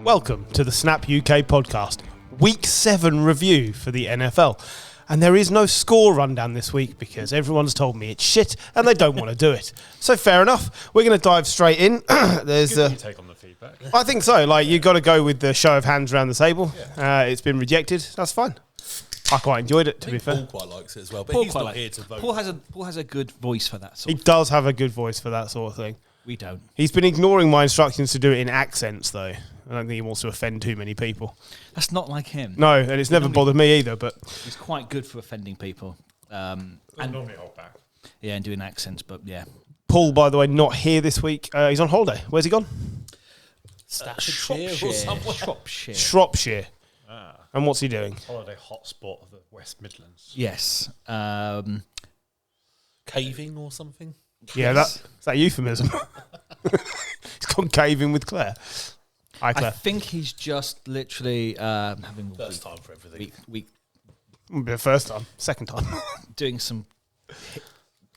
Welcome to the Snap UK podcast, Week 7 review for the NFL. And there is no score rundown this week because everyone's told me it's shit and they don't want to do it. So fair enough, we're going to dive straight in. There's you take on the feedback. I think so. Like, you've got to go with the show of hands around the table. Yeah. It's been rejected. That's fine. I quite enjoyed it, to be fair. Paul quite likes it as well, but he's not here to vote. Paul has a good voice for that sort He does have a good voice for that sort of thing. We don't. He's been ignoring my instructions to do it in accents, though. I don't think he wants to offend too many people. That's not like him. No, and it's never bothered me either, but... He's quite good for offending people. And normally hold back. Yeah, and doing accents, but yeah. Paul, by the way, not here this week. He's on holiday. Where's he gone? Staffordshire or somewhere. Shropshire. Shropshire. And what's he doing? Holiday hotspot of the West Midlands. Yes. Caving or something? Yeah, Yes. is that a euphemism? He's gone caving with Claire. Hi, Claire. I think he's just literally having First time for everything. week Won't be the first time. Second time. doing some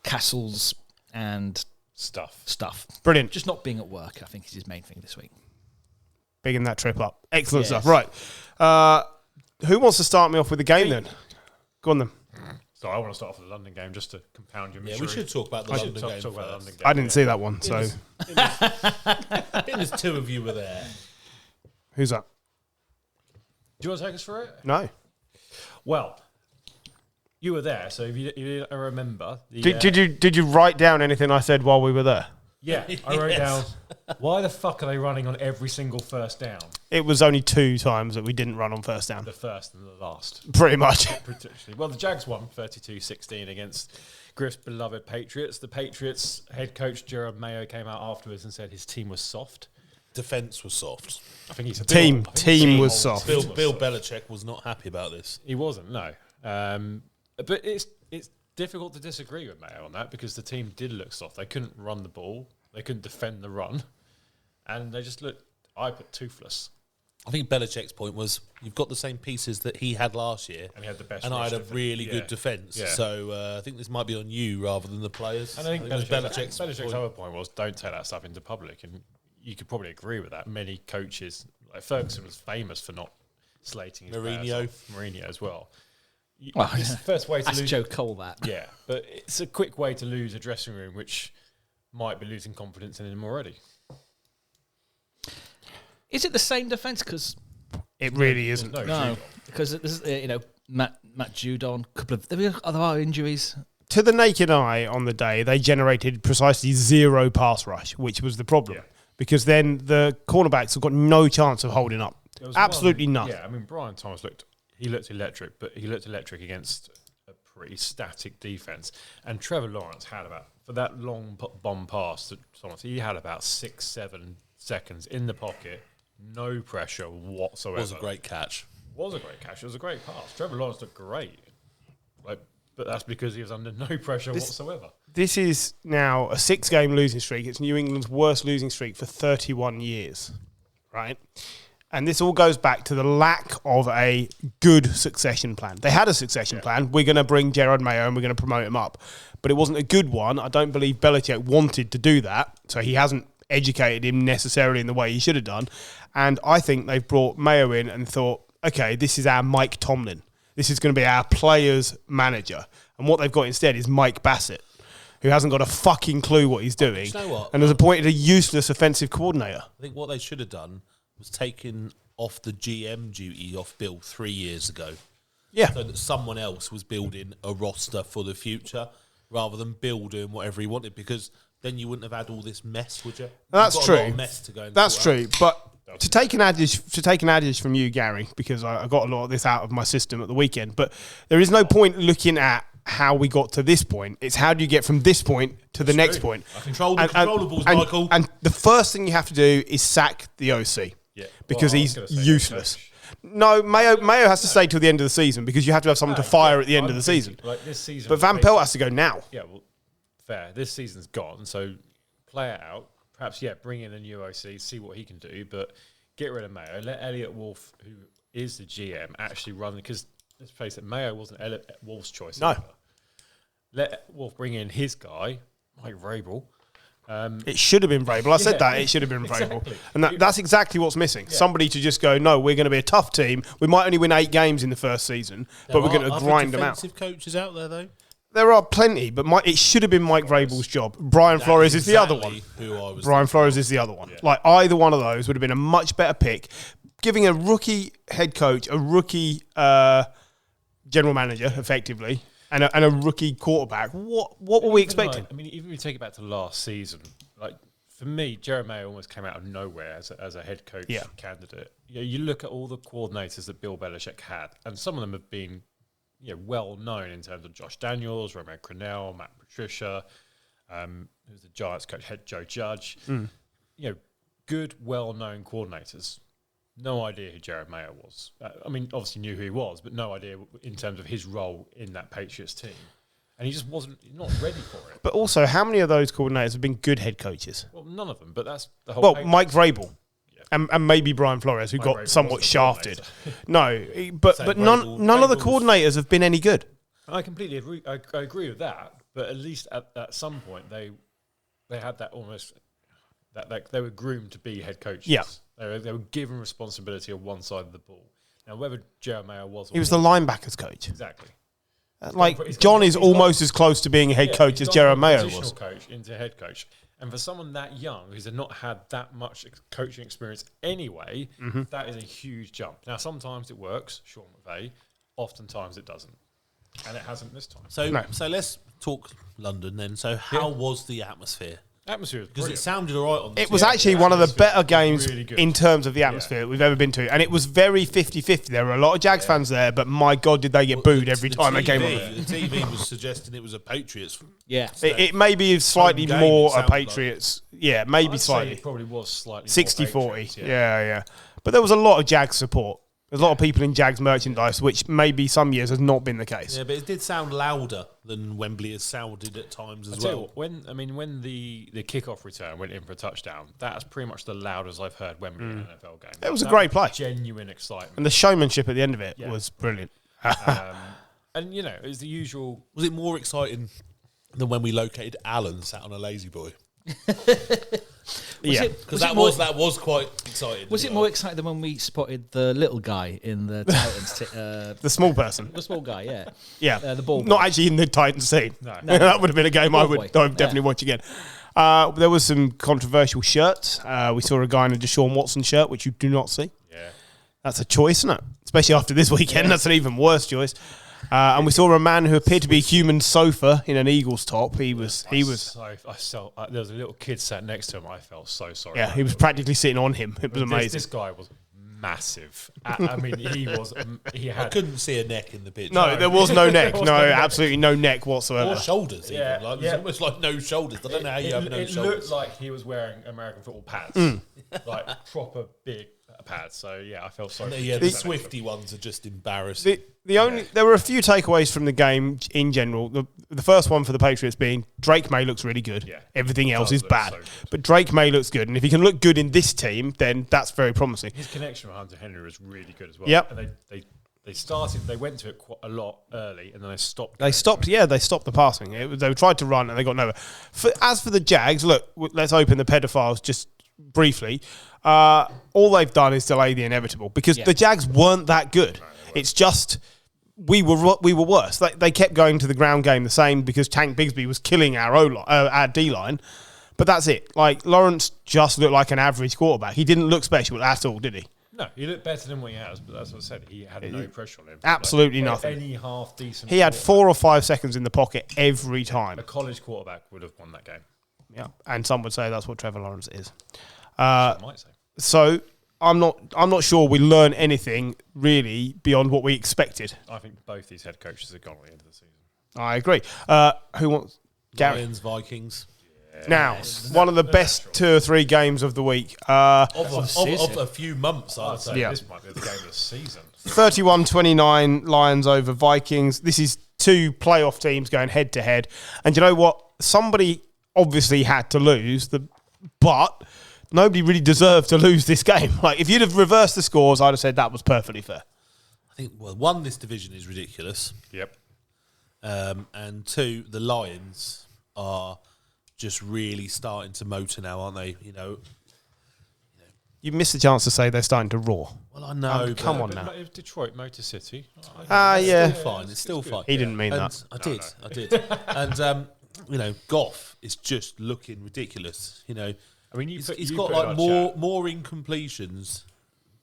castles and Stuff. Brilliant. just not being at work. I think is his main thing this week. Bigging that trip up. Excellent Yes. stuff. Right. Who wants to start me off with the game then? Go on then. So I want to start off with the London game just to compound your Yeah, misery. we should talk about the I London should talk game about the first. London game. I didn't see that one, so... Being as two of you were there. Who's that? Do you want to take us through it? No. Well, you were there, so if you remember... The, Did you write down anything I said while we were there? Yeah, I wrote down, Yes. why the fuck are they running on every single first down? It was only 2 times that we didn't run on first down. The first and the last. Pretty much. Particularly. Well, the Jags won 32-16 against Griff's beloved Patriots. The Patriots head coach Jerome Mayo came out afterwards and said his team was soft. Defence was soft. I think he's Team was soft. Bill Belichick was not happy about this. He wasn't, no. But it's difficult to disagree with Mayo on that because the team did look soft. They couldn't run the ball. They couldn't defend the run. And they just looked, toothless. I think Belichick's point was, you've got the same pieces that he had last year. And he had the best. And I had a rush really good defence. Yeah. So I think this might be on you rather than the players. And I think it was Belichick's point. other point was, don't take that stuff into public. And you could probably agree with that. Many coaches, like Ferguson was famous for not slating his players off. Mourinho as well. Well, It's the first way to That's lose. Joe Cole, that. Yeah, but it's a quick way to lose a dressing room, which might be losing confidence in him already. Is it the same defence? Because It really isn't. no, because this is Matt Judon, couple of other injuries. To the naked eye on the day, they generated precisely 0 pass rush, which was the problem. Yeah. Because then the cornerbacks have got no chance of holding up. There was Absolutely none. Yeah, I mean, Brian Thomas looked electric, but he looked electric against a pretty static defense. And Trevor Lawrence had for that long bomb pass to Thomas, he had about 6-7 seconds in the pocket, no pressure whatsoever. It was a great catch. It was a great catch. It was a great pass. Trevor Lawrence looked great. But that's because he was under no pressure whatsoever. This is now a 6-game losing streak. It's New England's worst losing streak for 31 years, right? And this all goes back to the lack of a good succession plan. They had a succession plan. We're going to bring Gerard Mayo and we're going to promote him up. But it wasn't a good one. I don't believe Belichick wanted to do that. So he hasn't educated him necessarily in the way he should have done. And I think they've brought Mayo in and thought, okay, this is our Mike Tomlin. This is going to be our players' manager. And what they've got instead is Mike Bassett, who hasn't got a fucking clue what he's doing. You know what? And has appointed a useless offensive coordinator. I think what they should have done was taken off the GM duty off Bill 3 years ago. Yeah. So that someone else was building a roster for the future rather than Bill doing whatever he wanted, because then you wouldn't have had all this mess, would you? That's You've got true. A lot of mess to go and That's sort true. out. But to take an adage from you, Gary, because I got a lot of this out of my system at the weekend, but there is no point looking at how we got to this point. It's how do you get from this point to the next point. Control the controllables, Michael. And the first thing you have to do is sack the OC. Yeah. Because Well, I he's was gonna say useless. coach. No, Mayo has to stay till the end of the season because you have to have someone to fire at the end of the season. Like this season, But Van Pelt has to go now. Yeah, well, fair. This season's gone, so play it out. Perhaps, bring in a new OC, see what he can do, but get rid of Mayo. Let Elliot Wolf, who is the GM, actually run, because let's face it, Mayo wasn't Wolf's choice. No. Either. Let Wolf bring in his guy, Mike Vrabel, It should have been Vrabel. I said that. It should have been Vrabel. Exactly. And that's exactly what's missing. Somebody to just go, no, we're going to be a tough team. We might only win 8 games in the first season, but we're going to grind them out. Defensive coaches out there, though? There are plenty, but it should have been Mike Vrabel's job. Brian Flores is the other one. Brian Flores is the other one. Like, either one of those would have been a much better pick. Giving a rookie head coach, a rookie general manager, effectively, and a rookie quarterback. What were we expecting? Like, I mean, even if you take it back to last season, like for me, Jeremiah almost came out of nowhere as a head coach candidate. You look at all the coordinators that Bill Belichick had, and some of them have been well known in terms of Josh Daniels, Romeo Crennel, Matt Patricia, who's the Giants coach, head Joe Judge. Good, well-known coordinators. No idea who Jeremiah was. I mean, obviously knew who he was, but no idea in terms of his role in that Patriots team. And he just wasn't not ready for it. But also, how many of those coordinators have been good head coaches? Well, none of them, but that's the whole Well, Mike Vrabel. And maybe Brian Flores, who got Vrabel somewhat was the shafted. No, but none of the coordinators have been any good. I completely agree. I agree with that. But at least at some point, they had that almost that they were groomed to be head coaches. Yeah. They were given responsibility on one side of the ball. Now, whether Jeremiah was... He was the linebackers coach. Exactly. John is almost as close to being a head coach as Jeremiah was. Positional coach into head coach. And for someone that young who's not had that much coaching experience anyway, that is a huge jump. Now, sometimes it works, Sean McVay. Oftentimes it doesn't. And it hasn't this time. So let's talk London then. So how was the atmosphere? Atmosphere was Because it brilliant. sounded all right on the It was actually one of the better games really good. in terms of the atmosphere we've ever been to. And it was very 50-50. There were a lot of Jags fans there, but my God, did they get booed every time they came on. The TV was suggesting it was a Patriots. Yeah. It may be slightly game, more it a sounded Patriots. Yeah, maybe I'd say slightly. it probably was slightly 60-40. more Yeah. But there was a lot of Jags support. There's a lot of people in Jags merchandise, which maybe some years has not been the case. Yeah, but it did sound louder than Wembley has sounded at times as well. When the kickoff return went in for a touchdown, that's pretty much the loudest I've heard Wembley in an NFL game. It was a great play. Genuine excitement. And the showmanship at the end of it was brilliant. And, it was the usual... Was it more exciting than when we located Alan sat on a lazy boy? Because that was quite exciting. Was it more exciting than when we spotted the little guy in the Titans? The small person. The small guy, yeah. Yeah. The ball boy. Not actually in the Titans scene. No. That would have been a game I Ball would boy. definitely watch again. There was some controversial shirts. We saw a guy in a Deshaun Watson shirt, which you do not see. Yeah. That's a choice, isn't it? Especially after this weekend. That's an even worse choice. And we saw a man who appeared to be a human sofa in an Eagles top. There was a little kid sat next to him. I felt so sorry. he was practically sitting on him. It was amazing. This guy was massive. I mean, he I had... couldn't see a neck in the pitch. No, there was no neck. There was No, no neck. absolutely no neck whatsoever. Or shoulders, even. Yeah, There's almost like no shoulders. I don't know how you have no It shoulders. looked like he was wearing American football pads. Like proper big pads. So, I felt sorry. The Swifty ones are just embarrassing. There were a few takeaways from the game in general. The first one for the Patriots being Drake May looks really good. Yeah. Everything else Does is look bad. so good. But Drake May looks good. And if he can look good in this team, then that's very promising. His connection with Hunter Henry was really good as well. Yep. And they went to it quite a lot early, and then they stopped. They stopped the passing. They tried to run and they got nowhere. As for the Jags, look, let's open the pedophiles just briefly. All they've done is delay the inevitable because the Jags weren't that good. It's just we were worse. They kept going to the ground game the same because Tank Bigsby was killing our D-line. But that's it. Like, Lawrence just looked like an average quarterback. He didn't look special at all, did he? No, he looked better than what he has, but that's what I said. He had no pressure on him. Absolutely nothing. Any half decent. He had 4 or 5 seconds in the pocket every time. A college quarterback would have won that game. Yeah, and some would say that's what Trevor Lawrence is. I might say. So I'm not sure we learn anything really beyond what we expected. I think both these head coaches have gone at the end of the season. I agree. Who wants Gary? Lions, Vikings. Now, one of the best 2 or 3 games of the week. Of a few months, I'd say. Yeah. This might be the game of the season. 31-29 Lions over Vikings. This is 2 playoff teams going head to head. And you know what? Somebody obviously had to lose, but nobody really deserved to lose this game. Like, if you'd have reversed the scores, I'd have said that was perfectly fair. I think, one, this division is ridiculous. Yep. And 2, the Lions are just really starting to motor now, aren't they? You missed the chance to say they're starting to roar. Well, I know. Come on now. Detroit Motor City. Yeah. Still fine. It's still fine. He didn't mean And that. I did. And Goff is just looking ridiculous. I mean, He's got like more incompletions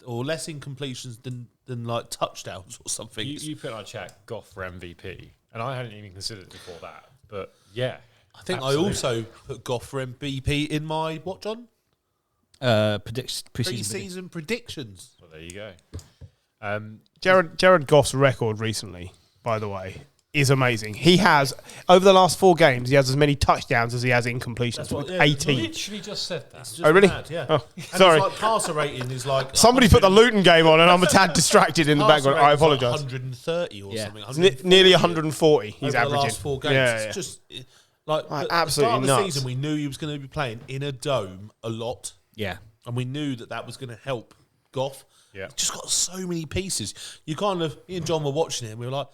or less incompletions than like touchdowns or something. You put in our chat Goff for MVP, and I hadn't even considered it before that. But yeah, I think absolutely. I also put Goff for MVP in my what, John? Preseason predictions. Well, there you go. Jared Goff's record recently, by the way, is amazing. He has, over the last 4 games, he has as many touchdowns as he has incompletions, with 18. Literally just said that. Oh, really? Mad, yeah. Oh, And sorry. It's like passer rating is like Somebody put the Luton game on and I'm a tad distracted in the background. I apologise. 130 or Yeah. something. It's nearly 140 he's over averaging. the last 4 games. Yeah, It's yeah. just like at the absolutely start of the nuts. season, we knew he was going to be playing in a dome a lot, Yeah. and we knew that was going to help Goff. Yeah. He's just got so many pieces. You kind of, me and John were watching it, and we were like,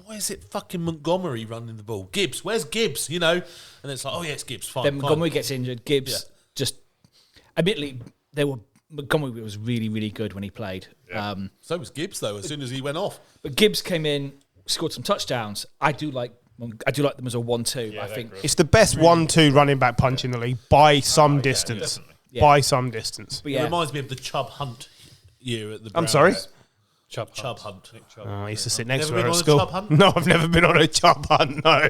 why is it fucking Montgomery running the ball? Gibbs, where's Gibbs? And it's like, oh yeah, it's Gibbs. Fine. Then fine. Montgomery gets injured. Gibbs just, admittedly, Montgomery was really, really good when he played. Yeah. So was Gibbs though. As soon as he went off, But Gibbs came in, scored some touchdowns. I do like them as a 1-2. Yeah, I think It's the best 1-2 running back punch in the league by some distance. definitely. Yeah. By some distance. but it yeah, reminds me of the Chubb Hunt year at the. I'm Browns. sorry? Chubb Hunt. Nick Chubb. Oh, I used to sit next to Never her been at on a school. Chubb hunt? No, I've never been on a Chubb hunt, no.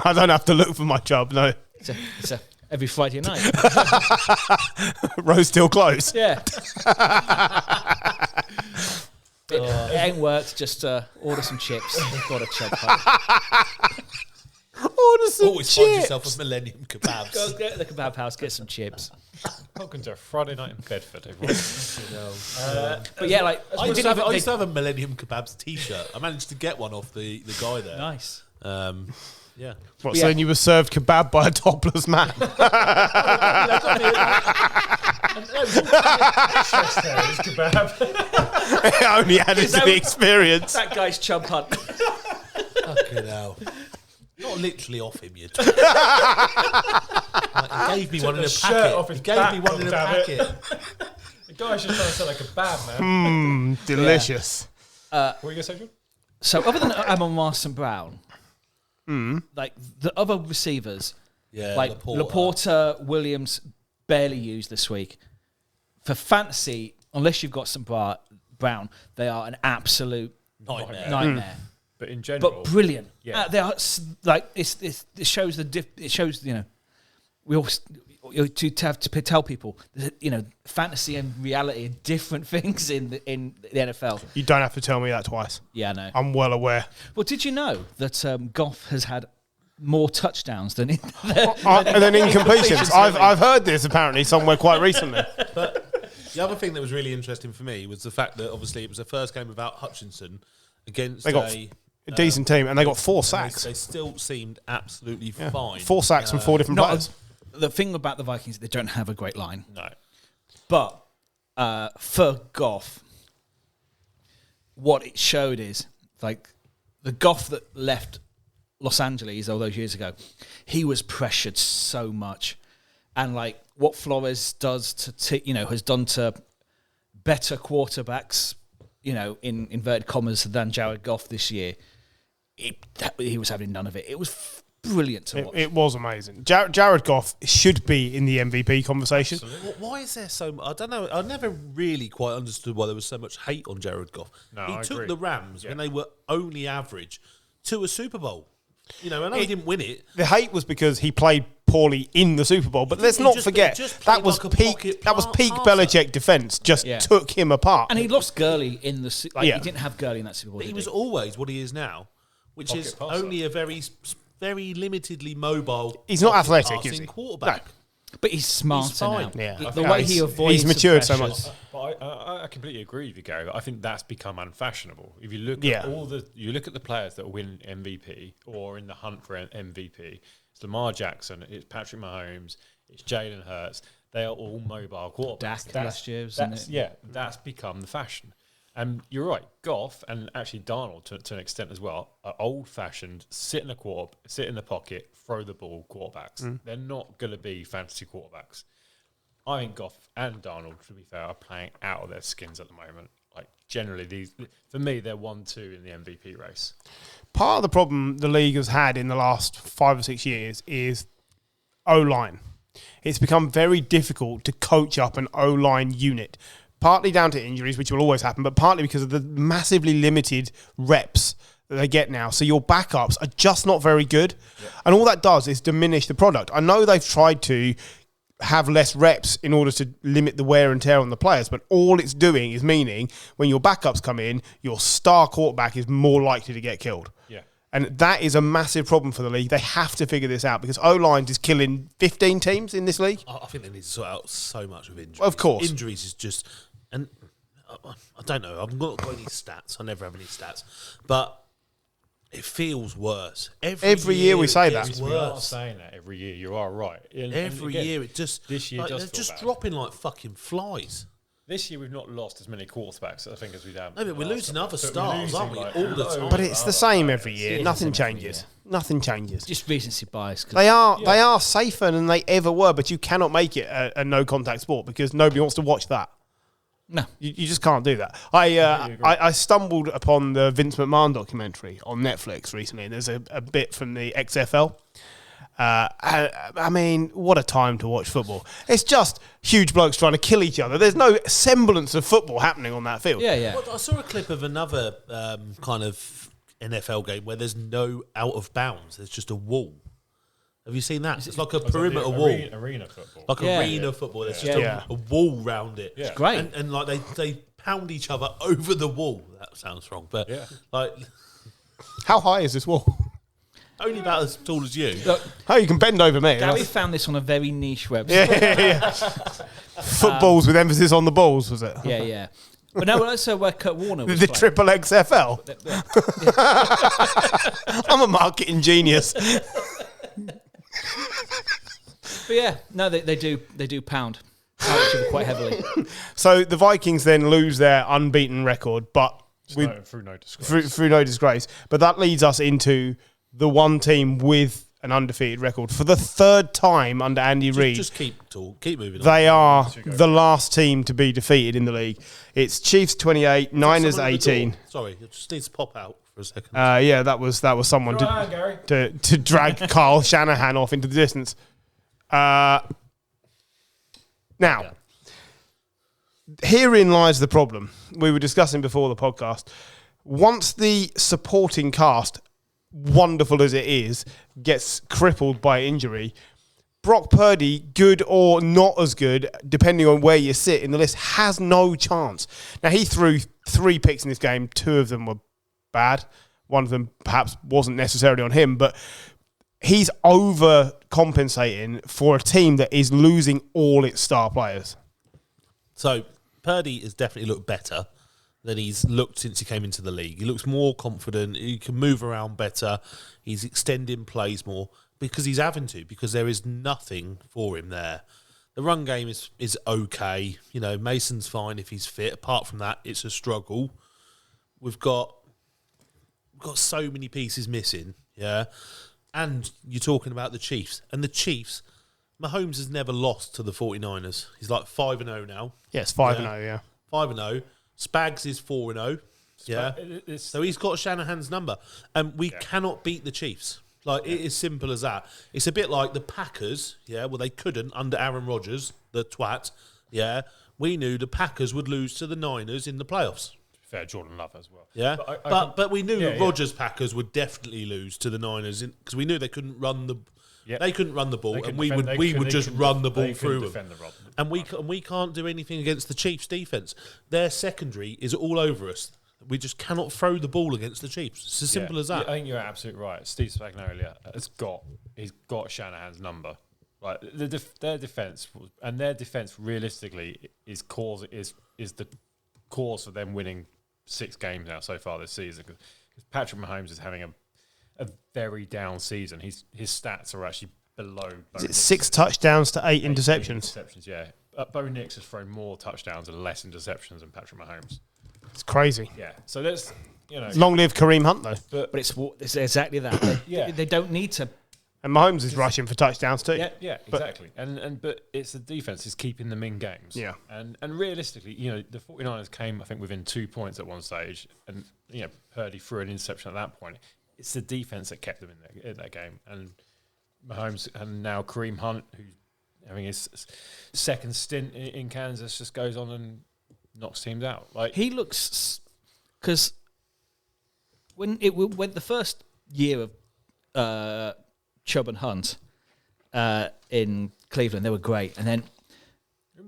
I don't have to look for my Chubb, no. it's a every Friday night. Rose still closed. Yeah. It ain't worked. Just order some chips. Got a chub hunt. Order some Always find chips. yourself a Millennium Go Kebabs. get to the kebab house. Get some chips. Welcome to a Friday night in Bedford, everyone. But yeah, like I used, they to have, didn't I even- used to have a Millennium Kebabs T-shirt. I managed to get one off the guy there. nice. Yeah. What, Yeah. saying you were served kebab by a topless man? It only added to the experience. That guy's chub hunt. Fucking hell. Not literally off him, you. Like, he gave me one in a shirt packet. off his He gave back, me one in a damn it. packet. The guy's just trying to sound like a bad man. Delicious. What were you going to say, John? So other than Amon Ross and Brown, like the other receivers, Yeah, like Laporta, Williams, barely used this week. For fantasy, unless you've got some Brown, they are an absolute nightmare. But in general, But brilliant. Yeah. They are like it shows it shows we always have to tell people that, fantasy and reality are different things in the NFL. You don't have to tell me that twice. Yeah, I know. I'm well aware. Well, did you know that Goff has had more touchdowns than And then incompletions. I've heard this apparently somewhere quite recently. But the other thing that was really interesting for me was the fact that obviously it was the first game without Hutchinson against They got a decent team, and they got 4 sacks. They still seemed absolutely fine. 4 sacks from 4 different players. The thing about the Vikings, they don't have a great line. no. But for Goff, what it showed is like the Goff that left Los Angeles all those years ago, he was pressured so much, and like what Flores does has done to better quarterbacks, in inverted commas, than Jared Goff this year. He was having none of it. It was brilliant to watch. It was amazing. Jared Goff should be in the MVP conversation. Why is there so much? I don't know. I never really quite understood why there was so much hate on Jared Goff. No, he I took agree. the Rams when they were only average to a Super Bowl. I know he didn't win it. The hate was because he played poorly in the Super Bowl, but let's not forget just that played was like a pocket peak passer. Belichick defense. Just took him apart. And he lost Gurley in the he Yeah. didn't have Gurley in that Super Bowl. But he did was always what he is now, which Pocket is passer. only a very limitedly mobile. He's not pocket athletic, passing is he? quarterback. But he's smarter fine. now. Yeah. The way he avoids he's matured so some much. pressures. But I completely agree with you, Gary. I think that's become unfashionable. If you look Yeah. at you look at the players that win MVP or in the hunt for an MVP, it's Lamar Jackson, it's Patrick Mahomes, it's Jalen Hurts. They are all mobile quarterbacks. Dak last year, wasn't it? Yeah, that's become the fashion. And you're right, Goff and actually Darnold to an extent as well are old-fashioned, sit in the pocket, throw the ball quarterbacks. They're not going to be fantasy quarterbacks. I think Goff and Darnold, to be fair, are playing out of their skins at the moment. Like generally, for me, they're 1-2 in the MVP race. Part of the problem the league has had in the last 5 or 6 years is O-line. It's become very difficult to coach up an O-line unit. Partly down to injuries, which will always happen, but partly because of the massively limited reps that they get now. So your backups are just not very good. Yep. And all that does is diminish the product. I know they've tried to have less reps in order to limit the wear and tear on the players, but all it's doing is meaning when your backups come in, your star quarterback is more likely to get killed. Yeah. And that is a massive problem for the league. They have to figure this out because O-line is killing 15 teams in this league. I think they need to sort out so much with injuries. Of course. Injuries is just... And I don't know, I've not got any stats. I never have any stats. But it feels worse. Every year we say it that. gets We are worse. saying that every year. You are right. Every year it just... This year does they're feel just bad. dropping like fucking flies. This year we've not lost as many quarterbacks, I think, as we've done. No, but we're losing other But we're stars, losing, aren't we? like, All the time. But it's the same every year. It is Nothing every changes. year. Nothing changes. Just recency bias. 'Cause They are safer than they ever were, but you cannot make it a no-contact sport because nobody wants to watch that. no. You just can't do that. I stumbled upon the Vince McMahon documentary on Netflix recently. There's a bit from the XFL. I mean, what a time to watch football. It's just huge blokes trying to kill each other. There's no semblance of football happening on that field. Yeah, yeah. Well, I saw a clip of another kind of NFL game where there's no out of bounds. There's just a wall. Have you seen that? It's like a perimeter wall. Arena football. Like arena football. There's just a wall round it. Yeah. Great. And like they pound each other over the wall. That sounds wrong. But like How high is this wall? only about as tall as you. Look, Oh, you can bend over me. Gary That's- found this on a very niche website. yeah. Footballs with emphasis on the balls, was it? Yeah, yeah. But no, that's where Kurt Warner was The playing. triple XFL. I'm a marketing genius. But yeah, no, they do pound each other quite heavily. So the Vikings then lose their unbeaten record, but Through no disgrace. through no disgrace. But that leads us into the one team with an undefeated record for the third time under Andy Reid. Just keep moving on. They are the last team to be defeated in the league. It's Chiefs 28, Niners Someone at the 18. door. Sorry, it just needs to pop out for a second. Yeah, that was someone to drag Carl Shanahan off into the distance. Now, herein lies the problem. We were discussing before the podcast. Once the supporting cast, wonderful as it is, gets crippled by injury, Brock Purdy, good or not as good, depending on where you sit in the list, has no chance. Now, he threw 3 picks in this game. 2 of them were bad. One of them perhaps wasn't necessarily on him, but he's overcompensating for a team that is losing all its star players. So Purdy has definitely looked better than he's looked since he came into the league. He looks more confident. He can move around better. He's extending plays more because he's having to, because there is nothing for him there. The run game is okay. You know, Mason's fine if he's fit. Apart from that, it's a struggle. We've got so many pieces missing, yeah. And you're talking about the Chiefs. And the Chiefs, Mahomes has never lost to the 49ers. He's like 5-0 now. Yes, 5-0, yeah. 5-0. Spags is 4-0. Yeah. So he's got Shanahan's number. And we cannot beat the Chiefs. Like, it is simple as that. It's a bit like the Packers, yeah, well, they couldn't under Aaron Rodgers, the twat, yeah. We knew the Packers would lose to the Niners in the playoffs. Fair Jordan Love as well. Yeah, but we knew Yeah, Rodgers Packers would definitely lose to the Niners because we knew they couldn't run the they couldn't run the ball, and we would just run the ball through them. And we can't do anything against the Chiefs' defense. Their secondary is all over us. We just cannot throw the ball against the Chiefs. It's as simple as that. I think you're absolutely right. Steve Spagnuolo he's got Shanahan's number. Like their defense realistically is the cause for them winning 6 games now so far this season. Because Patrick Mahomes is having a very down season. His stats are actually below. Is it 6 touchdowns to 8 interceptions? Interceptions, yeah. Bo Nix has thrown more touchdowns and less interceptions than Patrick Mahomes. It's crazy. Yeah. So that's, Long live Kareem Hunt, though. But it's exactly that. They don't need to. And Mahomes is rushing for touchdowns too. Yeah, exactly. But it's the defense is keeping them in games. Yeah. And realistically, the 49ers came, I think, within 2 points at one stage, and Purdy threw an interception at that point. It's the defense that kept them in that game, and Mahomes and now Kareem Hunt, who's having his second stint in Kansas, just goes on and knocks teams out. Like He looks, because when the first year of Chubb and Hunt in Cleveland, they were great, and then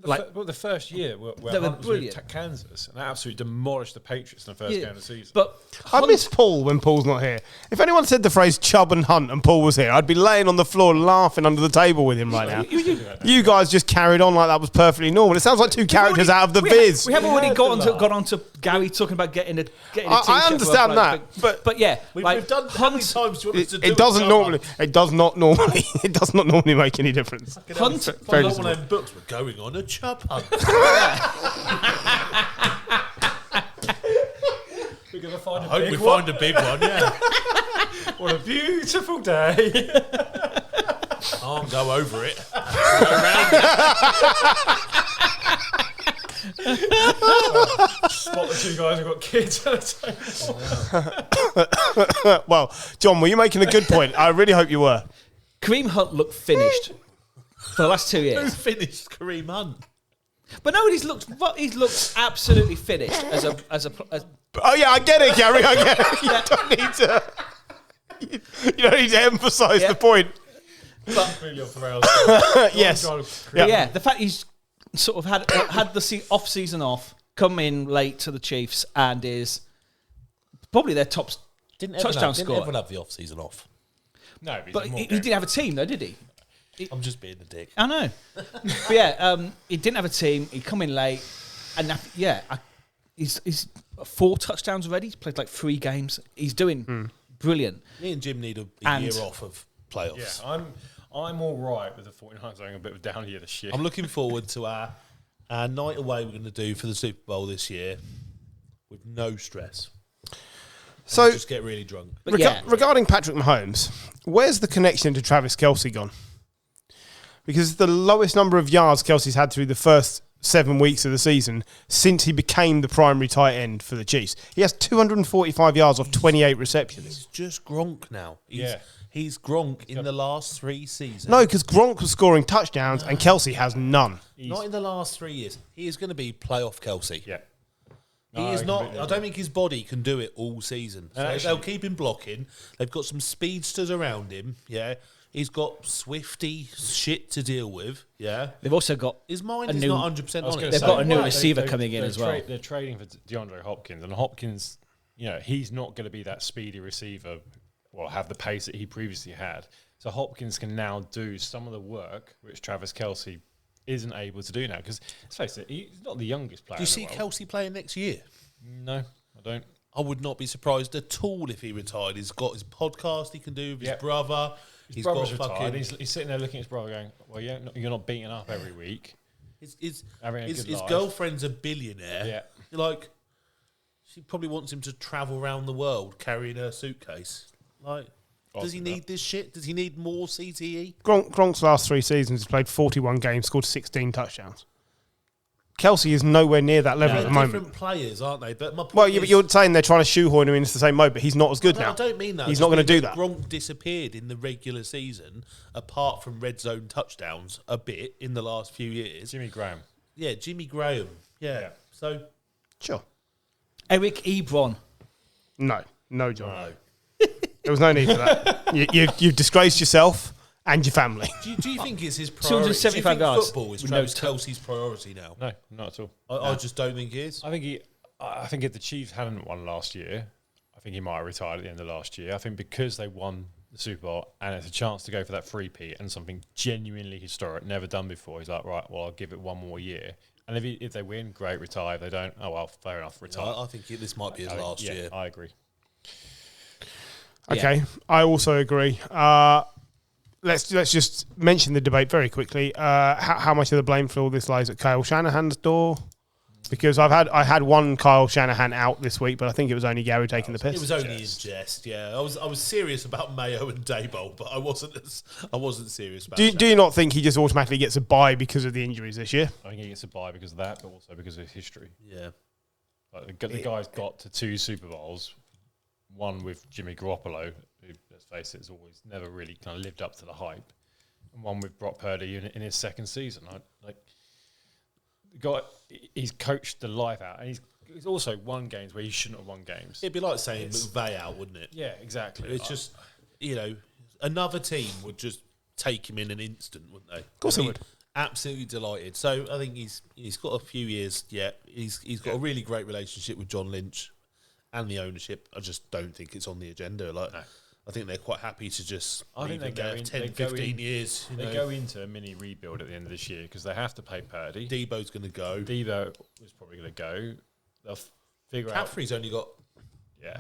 the first year where they were Hunt was brilliant. with Kansas and absolutely demolished the Patriots in the first game of the season. But I miss Paul when Paul's not here. If anyone said the phrase Chubb and Hunt and Paul was here, I'd be laying on the floor laughing under the table with him right now. You guys just carried on like that was perfectly normal. It sounds like two characters out of the Viz. We have already got on to Gary talking about getting a t-shirt. I understand that, but yeah, We've done how many times do you want us to do It doesn't it? normally. It does not normally. It does not normally make any difference. Hunt. Very Like one disappointing. of them books, we're going on a Chubb hunt. We're going to find I hope we find a big one, yeah. What a beautiful day. I'll go over it. Spot the two guys who've got kids at the table. Well, John, were you making a good point? I really hope you were. Kareem Hunt looked finished for the last 2 Who years. finished Kareem Hunt? But no, he's looked absolutely finished as Oh yeah, I get it, Gary. I get it. You don't need to. You don't need to emphasise the point. Completely off the rails. Yes. yeah. The fact he's sort of had the off season off, come in late to the Chiefs, and is probably their top touchdown Didn't scorer. everyone have the off-season off? No, But he didn't have a team though, did he? I'm just being a dick. I know. But yeah, he didn't have a team. He'd come in late, and he's 4 touchdowns already. He's played like 3 games. He's doing brilliant. Me and Jim need a year off of playoffs. Yeah, I'm all right with the 49ers having a bit of a down year this year. I'm looking forward to our night away we're going to do for the Super Bowl this year with no stress. So Just get really drunk. But yeah, regarding Patrick Mahomes, where's the connection to Travis Kelce gone? Because the lowest number of yards Kelce's had through the first 7 weeks of the season since he became the primary tight end for the Chiefs. He has 245 yards off 28 receptions. He's just Gronk now. Yeah. He's Gronk in the last 3 seasons. No, because Gronk was scoring touchdowns and Kelce has none. Not in the last 3 years. He is going to be playoff Kelce. Yeah. He is not. I don't think his body can do it all season. So Actually- they'll keep him blocking. They've got some speedsters around him. Yeah. He's got Swifty shit to deal with. Yeah. they've also got His mind a is new- not 100% I was on gonna it. They've say, got a new right, receiver they- coming in they're as well. They're trading for DeAndre Hopkins, and Hopkins, he's not going to be that speedy receiver or have the pace that he previously had. So Hopkins can now do some of the work which Travis Kelce isn't able to do now. Because let's face it, he's not the youngest player. Do you in see the world. Kelce playing next year? No, I don't. I would not be surprised at all if he retired. He's got his podcast he can do with his Yep. brother. His He's brother's got retired. fucking He's sitting there looking at his brother going, well, you're not beating up every week. his having a good life. girlfriend's a billionaire. Yeah. Like she probably wants him to travel around the world carrying her suitcase. Like, does he Possibly. need this shit? Does he need more CTE? Gronk's last 3 seasons, he's played 41 games, scored 16 touchdowns. Kelce is nowhere near that level at They're the moment. different players, aren't they? But my point Well, yeah, is, but you're saying they're trying to shoehorn him into the same mode, but he's not as good No, now. I don't mean that. He's I not just going to mean do that. Gronk disappeared in the regular season, apart from red zone touchdowns, a bit in the last few years. Jimmy Graham. Yeah, Jimmy Graham. Yeah. Yeah. So Sure. Eric Ebron. No, John. There was no need for that. You've disgraced yourself and your family. do you think it's his priority? 275 do you think yards football is with no Travis touch. Kelce's priority now? No, not at all. I just don't think it is. I think if the Chiefs hadn't won last year, I think he might have retired at the end of last year. I think because they won the Super Bowl and it's a chance to go for that three-peat and something genuinely historic, never done before, he's like, right, well, I'll give it one more year. And if they win, great, retire. If they don't, oh, well, fair enough, retire. I think this might be his I think- last yeah, year. I agree. Okay, I also agree. Let's just mention the debate very quickly. How much of the blame for all this lies at Kyle Shanahan's door? Because I had one Kyle Shanahan out this week, but I think it was only Gary taking the piss. It was only in jest. Yeah, I was serious about Mayo and Daboll, but I wasn't serious about. Do you not think he just automatically gets a bye because of the injuries this year? I think he gets a bye because of that, but also because of his history. Yeah, like the guy's got to 2 Super Bowls, one with Jimmy Garoppolo, who, let's face it, has always never really kind of lived up to the hype, and one with Brock Purdy in his second season. He's coached the life out, and he's also won games where he shouldn't have won games. it'd be like saying McVay out, wouldn't it? Yeah, exactly. It's just, another team would just take him in an instant, wouldn't they? Of course they would. Absolutely delighted. So I think he's got a few years yet. He's got a really great relationship with John Lynch and the ownership. I just don't think it's on the agenda. I think they're quite happy to just leave him there 10, 15 years. They go into a mini rebuild at the end of this year because they have to pay Purdy. Debo's going to go. Debo is probably going to go. They'll figure out. Caffrey's only got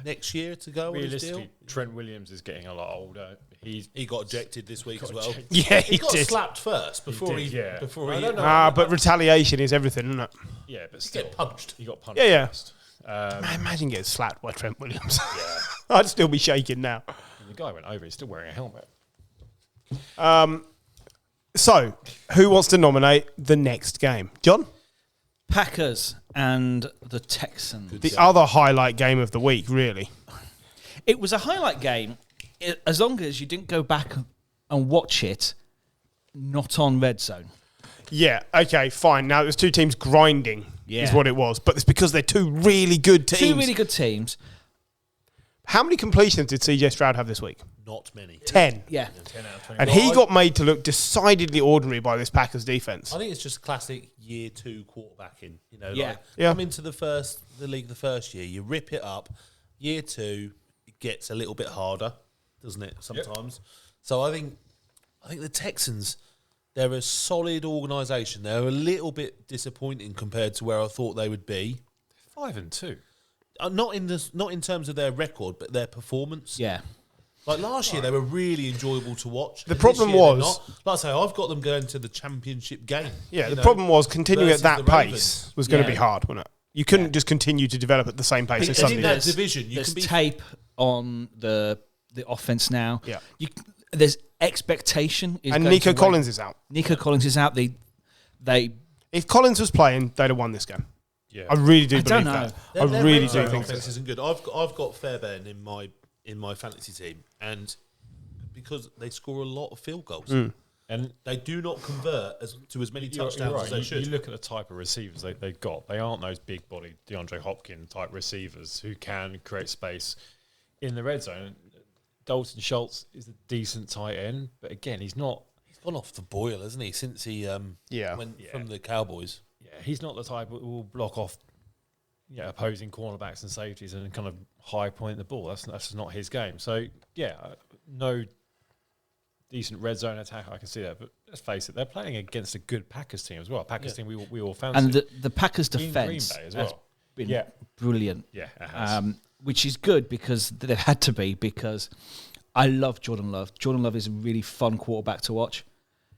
next year to go on his deal. Realistically, Trent Williams is getting a lot older. He got ejected this week as well. Yeah, He got did. slapped first before he. I don't know. But retaliation is everything, isn't it? Yeah, but He still, get punched. He got punched. Yeah. First. Imagine getting slapped by Trent Williams. I'd still be shaking now. The guy went over. He's still wearing a helmet. So, who wants to nominate the next game? John? Packers and the Texans. The other highlight game of the week, really. It was a highlight game as long as you didn't go back and watch it not on Red Zone. Yeah, okay, fine. Now, it was two teams grinding is Yeah. what it was. But it's because they're two really good teams. Two really good teams. How many completions did CJ Stroud have this week? Not many. 10. Yeah. 10 out of 20. And he got made to look decidedly ordinary by this Packers defense. I think it's just classic year 2 quarterbacking. Yeah. Come into the league the first year, you rip it up. Year 2, it gets a little bit harder, doesn't it? Sometimes. So I think the Texans, they're a solid organisation. They're a little bit disappointing compared to where I thought they would be. 5-2. Not in terms of their record, but their performance. Yeah. Like last year, they were really enjoyable to watch. The And problem this year, they're was- not. Like I say, I've got them going to the championship game. Yeah, you the know, problem was continuing at versus that the pace Ravens. was going to Yeah. be hard, wasn't it? You couldn't just continue to develop at the same pace as And in Sunday. that did. division, you There's can be tape on the offense now. Yeah. There's expectation. Is And going Nico to Collins is out. Nico Collins is out. They If Collins was playing, they'd have won this game. Yeah. I really do I believe don't know. that. Their I really red zone do think offense so. isn't good. I've got Fairbairn in my fantasy team, and because they score a lot of field goals, And they do not convert to as many touchdowns as they should. You look at the type of receivers they've got. They aren't those big-bodied DeAndre Hopkins type receivers who can create space in the red zone. Dalton Schultz is a decent tight end, but again, he's not. He's gone off the boil, hasn't he? Since he went from the Cowboys. Yeah, he's not the type who will block off opposing cornerbacks and safeties and kind of high point the ball. That's just not his game. So no decent red zone attack. I can see that, but let's face it, they're playing against a good Packers team as well. Packers team we all fancy. and the Packers In Green defense Bay as has well. been brilliant. Yeah, it has. Which is good because they've had to be, because I love Jordan Love. Jordan Love is a really fun quarterback to watch,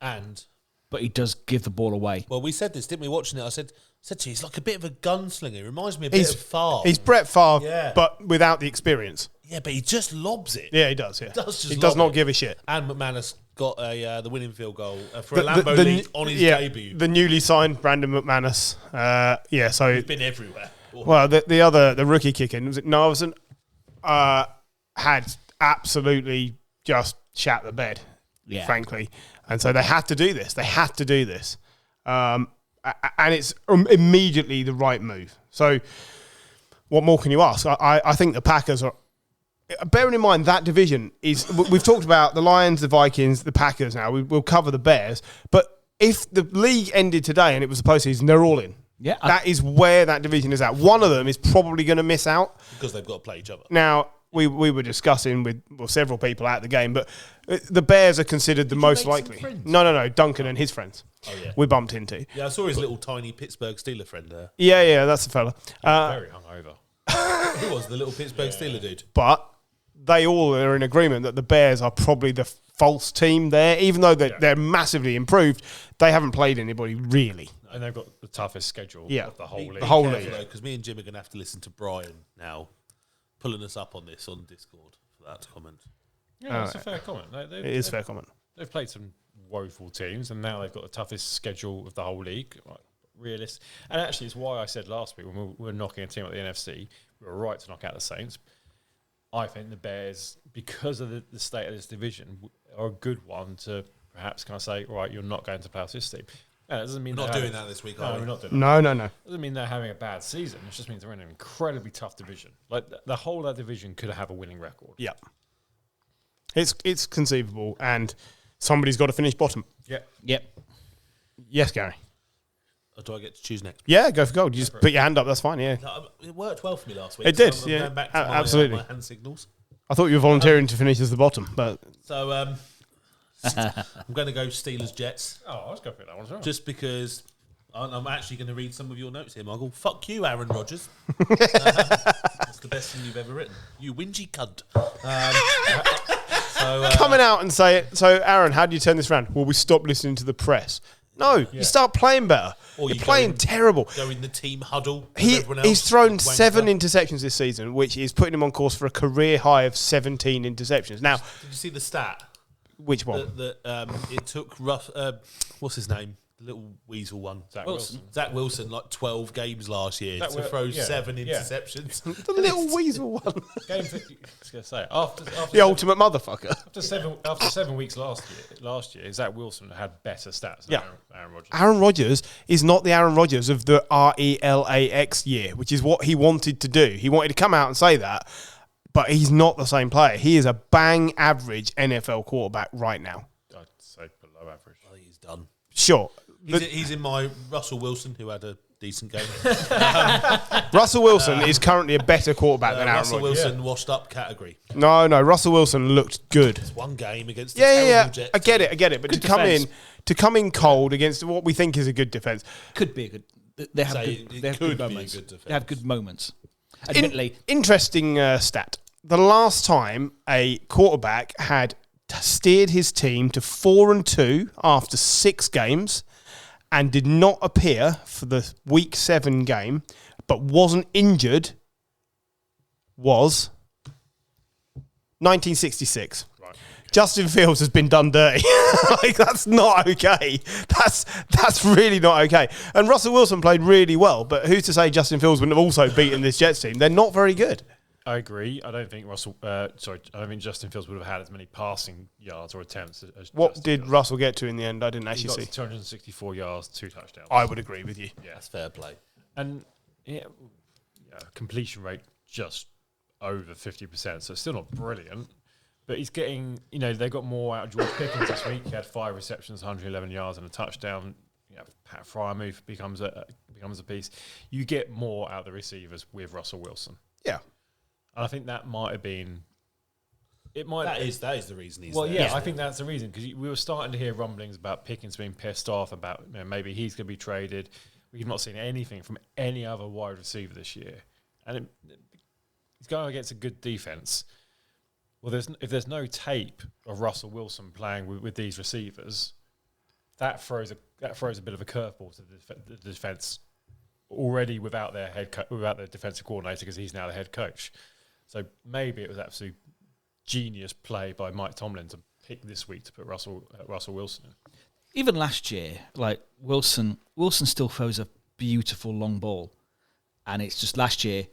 And but he does give the ball away. well, we said this, didn't we? Watching it, I said to you, he's like a bit of a gunslinger. He reminds me a bit of Favre. He's Brett Favre, Yeah. but without the experience. Yeah, but he just lobs it. Yeah, he does. Yeah, Does just he does lob not it. give a shit. And McManus got the winning field goal for a Lambeau League on his debut. The newly signed Brandon McManus. So He's been everywhere. well, the rookie kicker, was it Narveson? Had absolutely just shat the bed, frankly. And so they had to do this. And it's immediately the right move. So what more can you ask? I think the Packers are... Bearing in mind that division is... We've talked about the Lions, the Vikings, the Packers now. We'll cover the Bears. But if the league ended today and it was the postseason, they're all in. Yeah, That is where that division is at. One of them is probably going to miss out. Because they've got to play each other. Now, we were discussing with several people at the game, but the Bears are considered the most make some likely. friends? No, Duncan and his friends. Oh, yeah. We bumped into. Yeah, I saw his little tiny Pittsburgh Steeler friend there. Yeah, that's the fella. Very hungover. Who was the little Pittsburgh Steeler dude? But they all are in agreement that the Bears are probably the false team there. Even though they're massively improved, they haven't played anybody really. And they've got the toughest schedule Yeah. of the whole league. The whole league. Because me and Jim are going to have to listen to Brian now, pulling us up on this on Discord for that comment. Yeah, that's a fair comment. It is a fair comment. They've played some woeful teams, and now they've got the toughest schedule of the whole league. Like, realist. And actually, it's why I said last week when we were knocking a team at the NFC, we were right to knock out the Saints. I think the Bears, because of the state of this division, are a good one to perhaps kind of say, right, you're not going to play off this team. That doesn't mean We're not doing that this week, are we? We're not doing that. No. It doesn't mean they're having a bad season. It just means they're in an incredibly tough division. Like, the whole of that division could have a winning record. Yeah. It's conceivable, and somebody's got to finish bottom. Yep. Yes, Gary. Or do I get to choose next? Yeah, go for gold. You just put your hand up. That's fine, yeah. No, it worked well for me last week. It did, I'm yeah. going back to Absolutely. my hand signals. I thought you were volunteering to finish as the bottom, but... So I'm going to go Steelers Jets. Oh, I was going to pick that one as well. Just because I'm actually going to read some of your notes here, Michael. Fuck you, Aaron Rodgers. That's the best thing you've ever written. You whingy cunt. Coming out and say it. So, Aaron, how do you turn this around? Well, we stop listening to the press. No, you start playing better. Or You're you playing go in- terrible. Go in the team huddle. with He's everyone else, thrown wanker. 7 interceptions this season, which is putting him on course for a career high of 17 interceptions. Now, Did you see the stat? which one? It took what's his name? The little weasel one. Zach Wilson, like 12 games last year to throw 7 interceptions. The little weasel one. Game 50, I was going to say, after The ultimate motherfucker. after 7 weeks last year, Zach Wilson had better stats than Aaron Rodgers. Aaron Rodgers is not the Aaron Rodgers of the RELAX year, which is what he wanted to do. He wanted to come out and say that, but he's not the same player. He is a bang average NFL quarterback right now. I'd say below average. I think he's done. Sure. He's in my Russell Wilson, who had a decent game. Russell Wilson is currently a better quarterback than Aaron Russell Rodgers. Wilson washed up category. No, Russell Wilson looked good. It's one game against the Yeah. terrible Jets. I get it. But Good to come in cold against what we think is a good defense. Could be a good. They have Say good, it they have could good be a moments. good defense. They have good moments. Admittedly, Interesting stat. The last time a quarterback had steered his team to 4-2 after 6 games and did not appear for the Week 7 game, but wasn't injured, was 1966. Right. Justin Fields has been done dirty. Like, that's not okay. That's really not okay. And Russell Wilson played really well, but who's to say Justin Fields wouldn't have also beaten this Jets team? They're not very good. I agree. I don't think I don't think Justin Fields would have had as many passing yards or attempts as What Justin did Fields. Russell get to in the end? I didn't He actually got see. to 264 yards, 2 touchdowns. I would agree with you. That's fair play. And completion rate just over 50%, so it's still not brilliant. But he's getting, they got more out of George Pickens this week. He had 5 receptions, 111 yards, and a touchdown. Pat Fryermuth becomes a piece. You get more out of the receivers with Russell Wilson. Yeah. And I think that might have been. That is the reason he's Well, there. yeah, I think that's the reason, because we were starting to hear rumblings about Pickens being pissed off about maybe he's going to be traded. We've not seen anything from any other wide receiver this year, and he's going against a good defense. Well, if there's no tape of Russell Wilson playing with these receivers, that throws a bit of a curveball to the defense already without their without their defensive coordinator, because he's now the head coach. So maybe it was absolute genius play by Mike Tomlin to pick this week to put Russell Wilson in. even last year, like Wilson still throws a beautiful long ball, and it's just last year.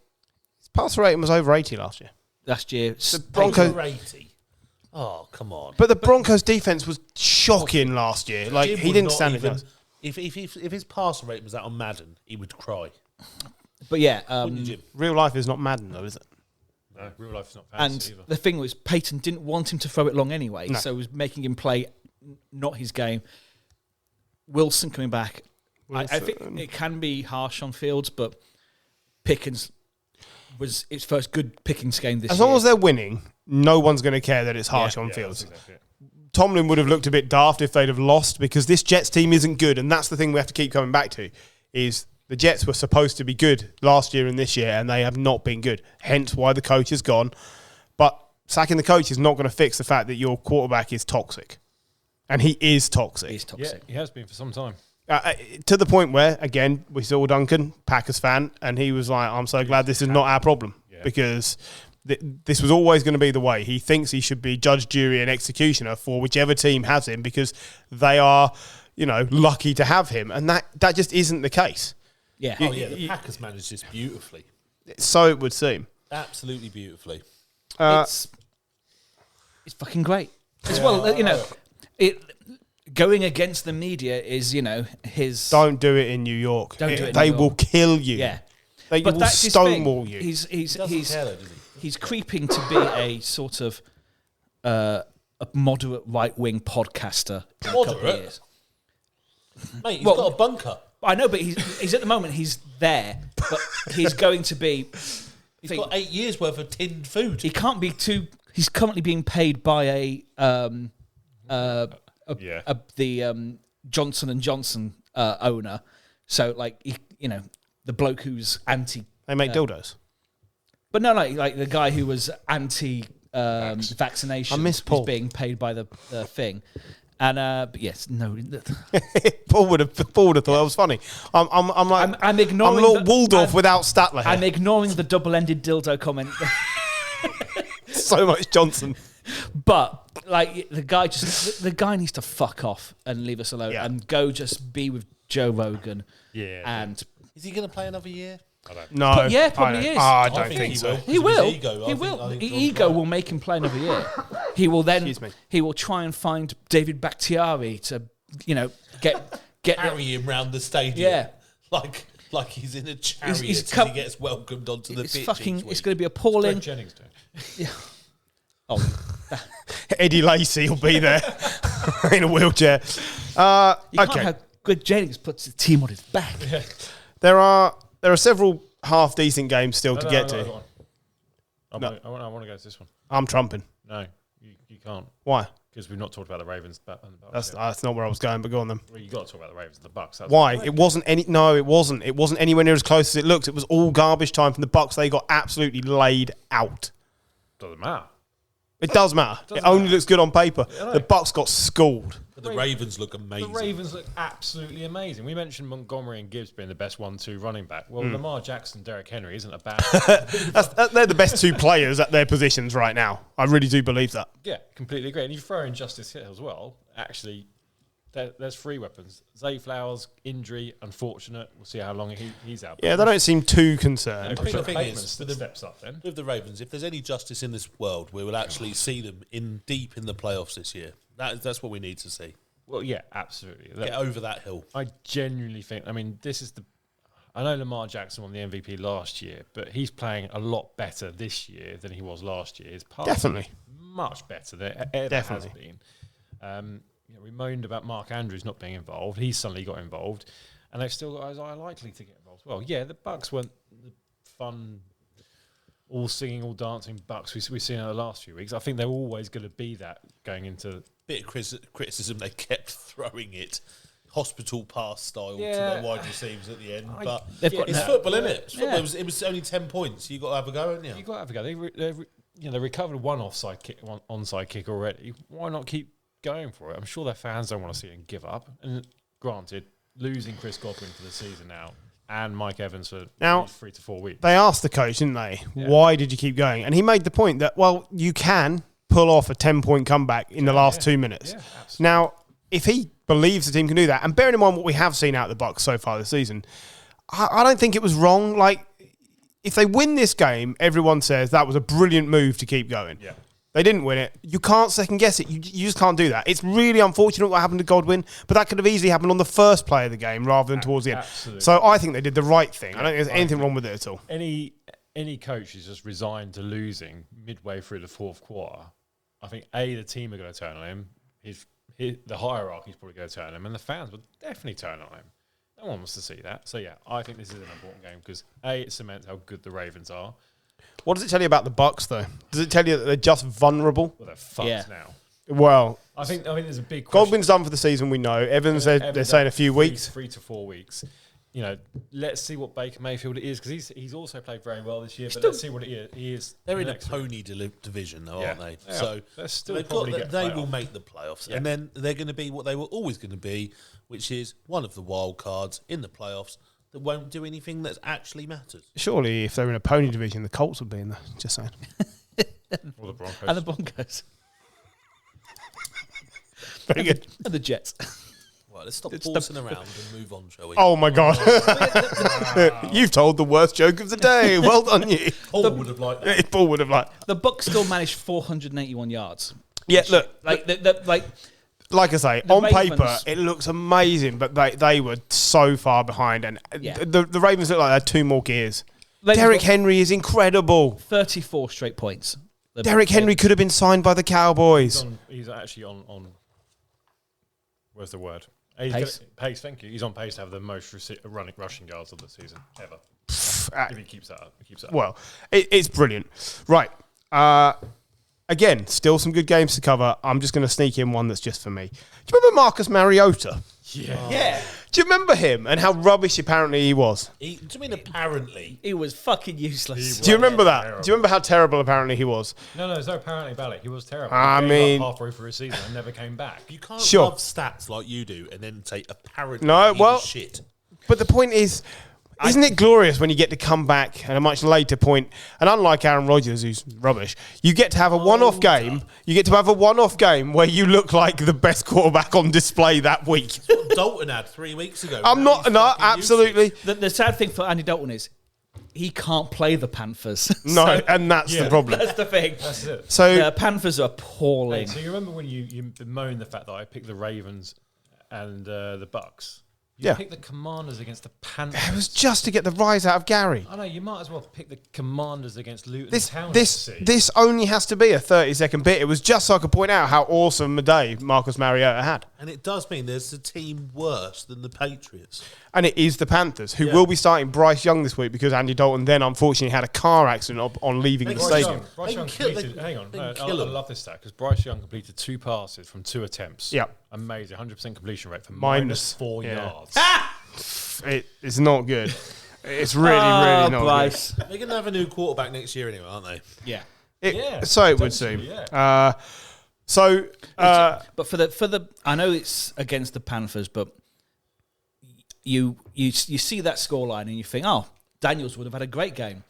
His passer rating was over 80 last year. The Broncos. Over 80. Oh, come on. But the Broncos' defense was shocking last year. Like, Jim he would didn't not stand even- it. If his passer rate was that on Madden, he would cry. But yeah, Wouldn't you, Jim? Real life is not Madden, though, is it? No, real life is not and fantasy either. the thing was, Peyton didn't want him to throw it long anyway, No. so he was making him play not his game. Wilson coming back, I think it can be harsh on Fields, but Pickens was its first good Pickens game this As year. long as they're winning, no one's going to care that it's harsh on Yeah, Fields. that's exactly it. Tomlin would have looked a bit daft if they'd have lost, because this Jets team isn't good, and that's the thing we have to keep coming back to, is the Jets were supposed to be good last year and this year, and they have not been good, hence why the coach has gone. But sacking the coach is not going to fix the fact that your quarterback is toxic. And he is toxic. He's Yeah, toxic. he has been for some time. To the point where, again, we saw Duncan, Packers fan, and he was like, I'm so glad this is not our problem because this was always going to be the way. He thinks he should be judge, jury, and executioner for whichever team has him because they are, lucky to have him. And that just isn't the case. Yeah. The Packers managed this beautifully. So it would seem. Absolutely beautifully. It's fucking great. As well, going against the media is, his... Don't do it in New York. They will kill you. Yeah. They will stonewall you. He's creeping to be a sort of a moderate right-wing podcaster in a couple of years. Mate, he's got a bunker. I know, but he's at the moment, he's there, but he's going to be... He's got 8 years worth of tinned food. He can't be too... He's currently being paid by the Johnson & Johnson owner. So, the bloke who's anti... They make dildos. But no, like the guy who was anti-vaccination. I miss Paul. Who's being paid by the thing. And but yes, no. Paul would have thought that was funny. I'm ignoring. I'm Lord Waldorf without Statler. I'm ignoring the double-ended dildo comment. So much Johnson. But the guy needs to fuck off and leave us alone and go just be with Joe Rogan. Yeah. And is he going to play another year? I don't know. No, probably is. I don't think so. He will. He will. Ego will make him play another year. He will then. He will try and find David Bakhtiari to, get carry him round the stadium. Yeah, like he's in a chariot he gets welcomed onto the pitch. It's going to be appalling. Greg Jennings doing. Yeah. Eddie Lacy will be there in a wheelchair. You can't have Greg Jennings puts the team on his back. Yeah. There are several half decent games still to get to. I want to go to this one. I'm trumping. No, you can't. Why? Because we've not talked about the Ravens. That's not where I was going. But go on then. Well, you got to talk about the Ravens and the Bucks. Why? It wasn't any. No, it wasn't. It wasn't anywhere near as close as it looked. It was all garbage time from the Bucks. They got absolutely laid out. Doesn't matter. It does matter. It only looks good on paper. The Bucks got schooled. But the Ravens look amazing. The Ravens look absolutely amazing. We mentioned Montgomery and Gibbs being the best 1-2 running back. Well, Lamar Jackson, Derrick Henry isn't a bad. They're the best two players at their positions right now. I really do believe that. Yeah, completely agree. And you throw in Justice Hill as well. Actually, there's three weapons. Zay Flowers, injury, unfortunate. We'll see how long he's out. Yeah, they don't seem too concerned. I think the thing is, steps up then. With the Ravens, if there's any justice in this world, we will actually see them deep in the playoffs this year. That's what we need to see. Well, yeah, absolutely. Get over that hill. I genuinely think, I know Lamar Jackson won the MVP last year, but he's playing a lot better this year than he was last year. His pass Definitely. Much better than it ever has been. We moaned about Mark Andrews not being involved. He's suddenly got involved, and they've still got Isaiah Likely to get involved as well. Yeah, the Bucks weren't the fun, all singing, all dancing Bucks we've seen over the last few weeks. I think they're always going to be that going into... Bit of criticism, they kept throwing it hospital pass style to their wide receivers at the end. But it's football, isn't it? Football. It was only 10 points. You've got to have a go, haven't you? You've got to have a go. They recovered one onside kick already. Why not keep going for it? I'm sure their fans don't want to see them give up. And granted, losing Chris Godwin for the season now and Mike Evans for 3 to 4 weeks. They asked the coach, didn't they? Yeah. Why did you keep going? And he made the point that, you can pull off a 10-point comeback in the last 2 minutes. Yeah, now, if he believes the team can do that, and bearing in mind what we have seen out of the Bucks so far this season, I don't think it was wrong. Like, if they win this game, everyone says that was a brilliant move to keep going. Yeah. They didn't win it. You can't second guess it. You just can't do that. It's really unfortunate what happened to Godwin, but that could have easily happened on the first play of the game rather than towards the end. Absolutely. So I think they did the right thing. I don't think there's anything wrong with it at all. Any coach is just resigned to losing midway through the fourth quarter. I think the team are going to turn on him. The hierarchy is probably going to turn on him, and the fans will definitely turn on him. No one wants to see that. So yeah, I think this is an important game because it cements how good the Ravens are. What does it tell you about the Bucks, though? Does it tell you that they're just vulnerable? Well, they're fucked now. Well, I think there's a big question. Godwin's done for the season, we know. Evans, they're saying a few weeks. 3 to 4 weeks. let's see what Baker Mayfield is, because he's also played very well this year. But let's see what he is. They're in a pony division, though, aren't they? Yeah. So they're still they've probably got, get they playoffs. will make the playoffs, and then they're going to be what they were always going to be, which is one of the wild cards in the playoffs that won't do anything that actually matters. Surely, if they're in a pony division, the Colts would be in there. Just saying. Or the Broncos. And the Broncos. Very good. And the Jets. Right, let's stop pausing around and move on, shall we? Oh my God! You've told the worst joke of the day. Well done, you. Paul would have liked that. Paul would have liked. The Bucs still managed 481 yards. Yeah, look, Like like I say, The on Ravens- paper it looks amazing, but they were so far behind, and Yeah. the Ravens look like they had 2 more gears. Ravens Derrick got Henry is incredible. 34 straight points. Derrick Henry could have been signed by the Cowboys. He's actually on. Where's the word? Pace. Pace. Thank you. He's on pace to have the most rushing yards of the season ever. If he keeps that up, Well, it's brilliant. Right. Again, still some good games to cover. I'm just going to sneak in one that's just for me. Do you remember Marcus Mariota? Yeah. Do you remember him and how rubbish apparently he was? Do you mean apparently? He was fucking useless. Do you remember that? terrible. Do you remember how terrible apparently he was? No, there's no apparently about it. He was terrible. I He gave mean- up halfway through his season and never came back. You can't Sure. love stats like you do and then say apparently No, he well- was shit. But the point is, isn't it glorious when you get to come back at a much later point? And unlike Aaron Rodgers, who's rubbish, you get to have a one-off game. You get to have a one-off game where you look like the best quarterback on display that week. What Dalton had 3 weeks ago. I'm Now not. he's No, fucking absolutely. The sad thing for Andy Dalton is he can't play the Panthers. No, So and that's the problem. that's the thing. That's it. So The Panthers are appalling. Hey, so you remember when you bemoaned the fact that I picked the Ravens and the Bucks? You Yeah. picked the Commanders against the Panthers. it was just to get the rise out of Gary. I know, you might as well pick the Commanders against Luton This Town this FC. this only has to be a 30-second bit. It was just so I could point out how awesome a day Marcus Mariota had. And it does mean there's a team worse than the Patriots. And it is the Panthers, who Yeah. will be starting Bryce Young this week because Andy Dalton then unfortunately had a car accident on leaving the Bryce stadium. Bryce They Young can kill- completed. they- Hang on, they no, can I kill him. love this stat because Bryce Young completed 2 passes from 2 attempts. Yeah. Amazing, 100% completion rate for Minus- -4 yeah. yards. It's not good. It's really, Oh, really not Bryce. They're going to have a new quarterback next year anyway, aren't they? Yeah. good. Yeah, So it would seem. potentially, So But for the I know it's against the Panthers, but you see that scoreline and you think, oh, Daniels would have had a great game.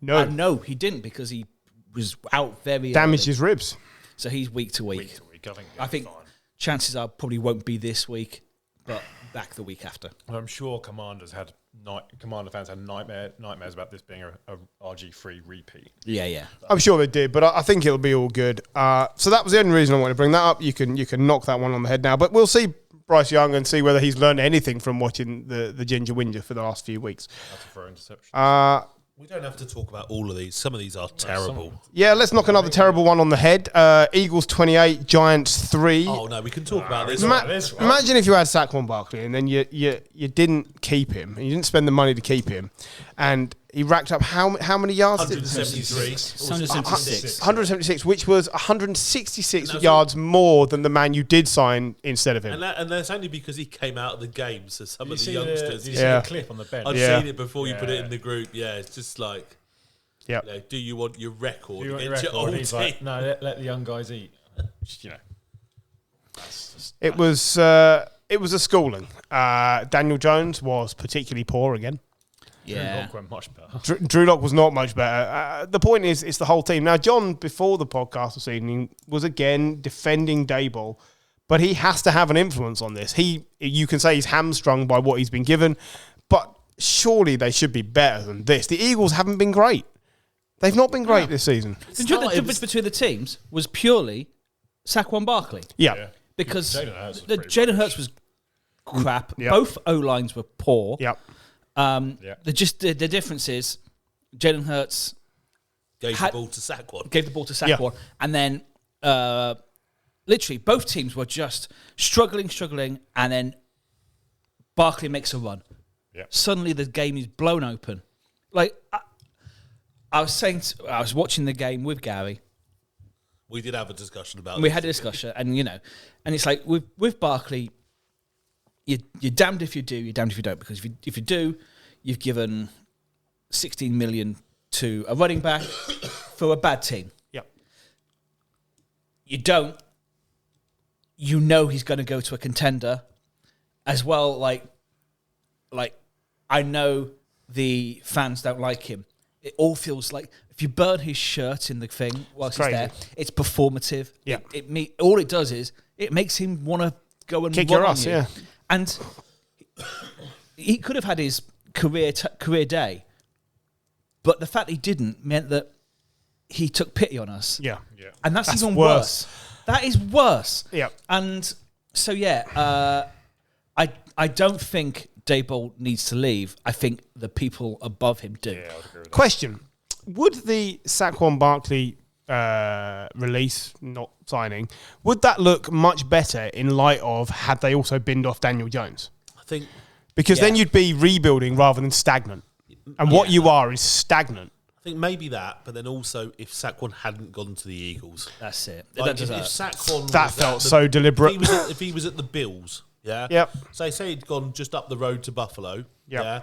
no, And no, he didn't because he was out very damaged early. his ribs. So he's week to week. week to week. I think fine. chances are probably won't be this week, but back the week after. I'm sure Commander fans had nightmares about this being a RG3 repeat. Yeah. I'm sure they did, but I think it'll be all good. So that was the only reason I wanted to bring that up. You can knock that one on the head now, but we'll see Bryce Young and see whether he's learned anything from watching the Ginger Whinger for the last few weeks. That's a throw interception. We don't have to talk about all of these. Some of these are terrible. Yeah, let's knock another terrible one on the head. Eagles 28, Giants 3. Oh, no, we can talk about this. Imagine if you had Saquon Barkley and then you didn't keep him and you didn't spend the money to keep him, and he racked up how many yards? 173. 176. 176, which was 166 And yards more than the man you did sign instead of him. And that's only because he came out of the game, so some of the youngsters... Did you see Yeah. the clip on the bench? I've Yeah. seen it before you put it Yeah. in the group. Yeah, it's just like, Yeah. you know, do you want your record You want your against your record? old And he's team? like, no, let the young guys eat. Just, that's just, It was a schooling. Daniel Jones was particularly poor again. Yeah. not quite much better. Drew Lock was not much better. The point is, it's the whole team. Now, John, before the podcast this evening, was again defending Daboll, but he has to have an influence on this. You can say he's hamstrung by what he's been given, but surely they should be better than this. The Eagles haven't been great. They've not been great this season. The difference between the teams was purely Saquon Barkley. Yeah. Because Jalen Hurts was the pretty Jalen rubbish. Hurts was crap. Yep. Both O-lines were poor. Yep. Yeah. The difference is Jalen Hurts Gave the ball to Saquon. gave the ball to Saquon, and then literally both teams were just struggling, and then Barkley makes a run. Yeah. Suddenly the game is blown open. Like I was watching the game with Gary. We did have a discussion about We this. had a discussion, and and it's like with Barkley, you're damned if you do, you're damned if you don't. Because if you do, you've given 16 million to a running back for a bad team. Yep. You don't. You know he's going to go to a contender as well. Like I know the fans don't like him. It all feels like if you burn his shirt in the thing whilst he's there, it's performative. Yeah. All it does is it makes him want to go and kick run your on ass. you. Yeah. And he could have had his career day, but the fact he didn't meant that he took pity on us. Yeah. And that's even worse. That is worse. Yeah. And so I don't think Daboll needs to leave. I think the people above him do. Yeah, I would agree with that. Question: would the Saquon Barkley release, not signing, would that look much better in light of had they also binned off Daniel Jones? I think Because then you'd be rebuilding rather than stagnant. And what you are is stagnant. I think maybe that, but then also if Saquon hadn't gone to the Eagles, That's it. like That if does hurt. Saquon That was felt so deliberate. if he was at the Bills, yeah, Yep. say he'd gone just up the road to Buffalo, Yep. yeah,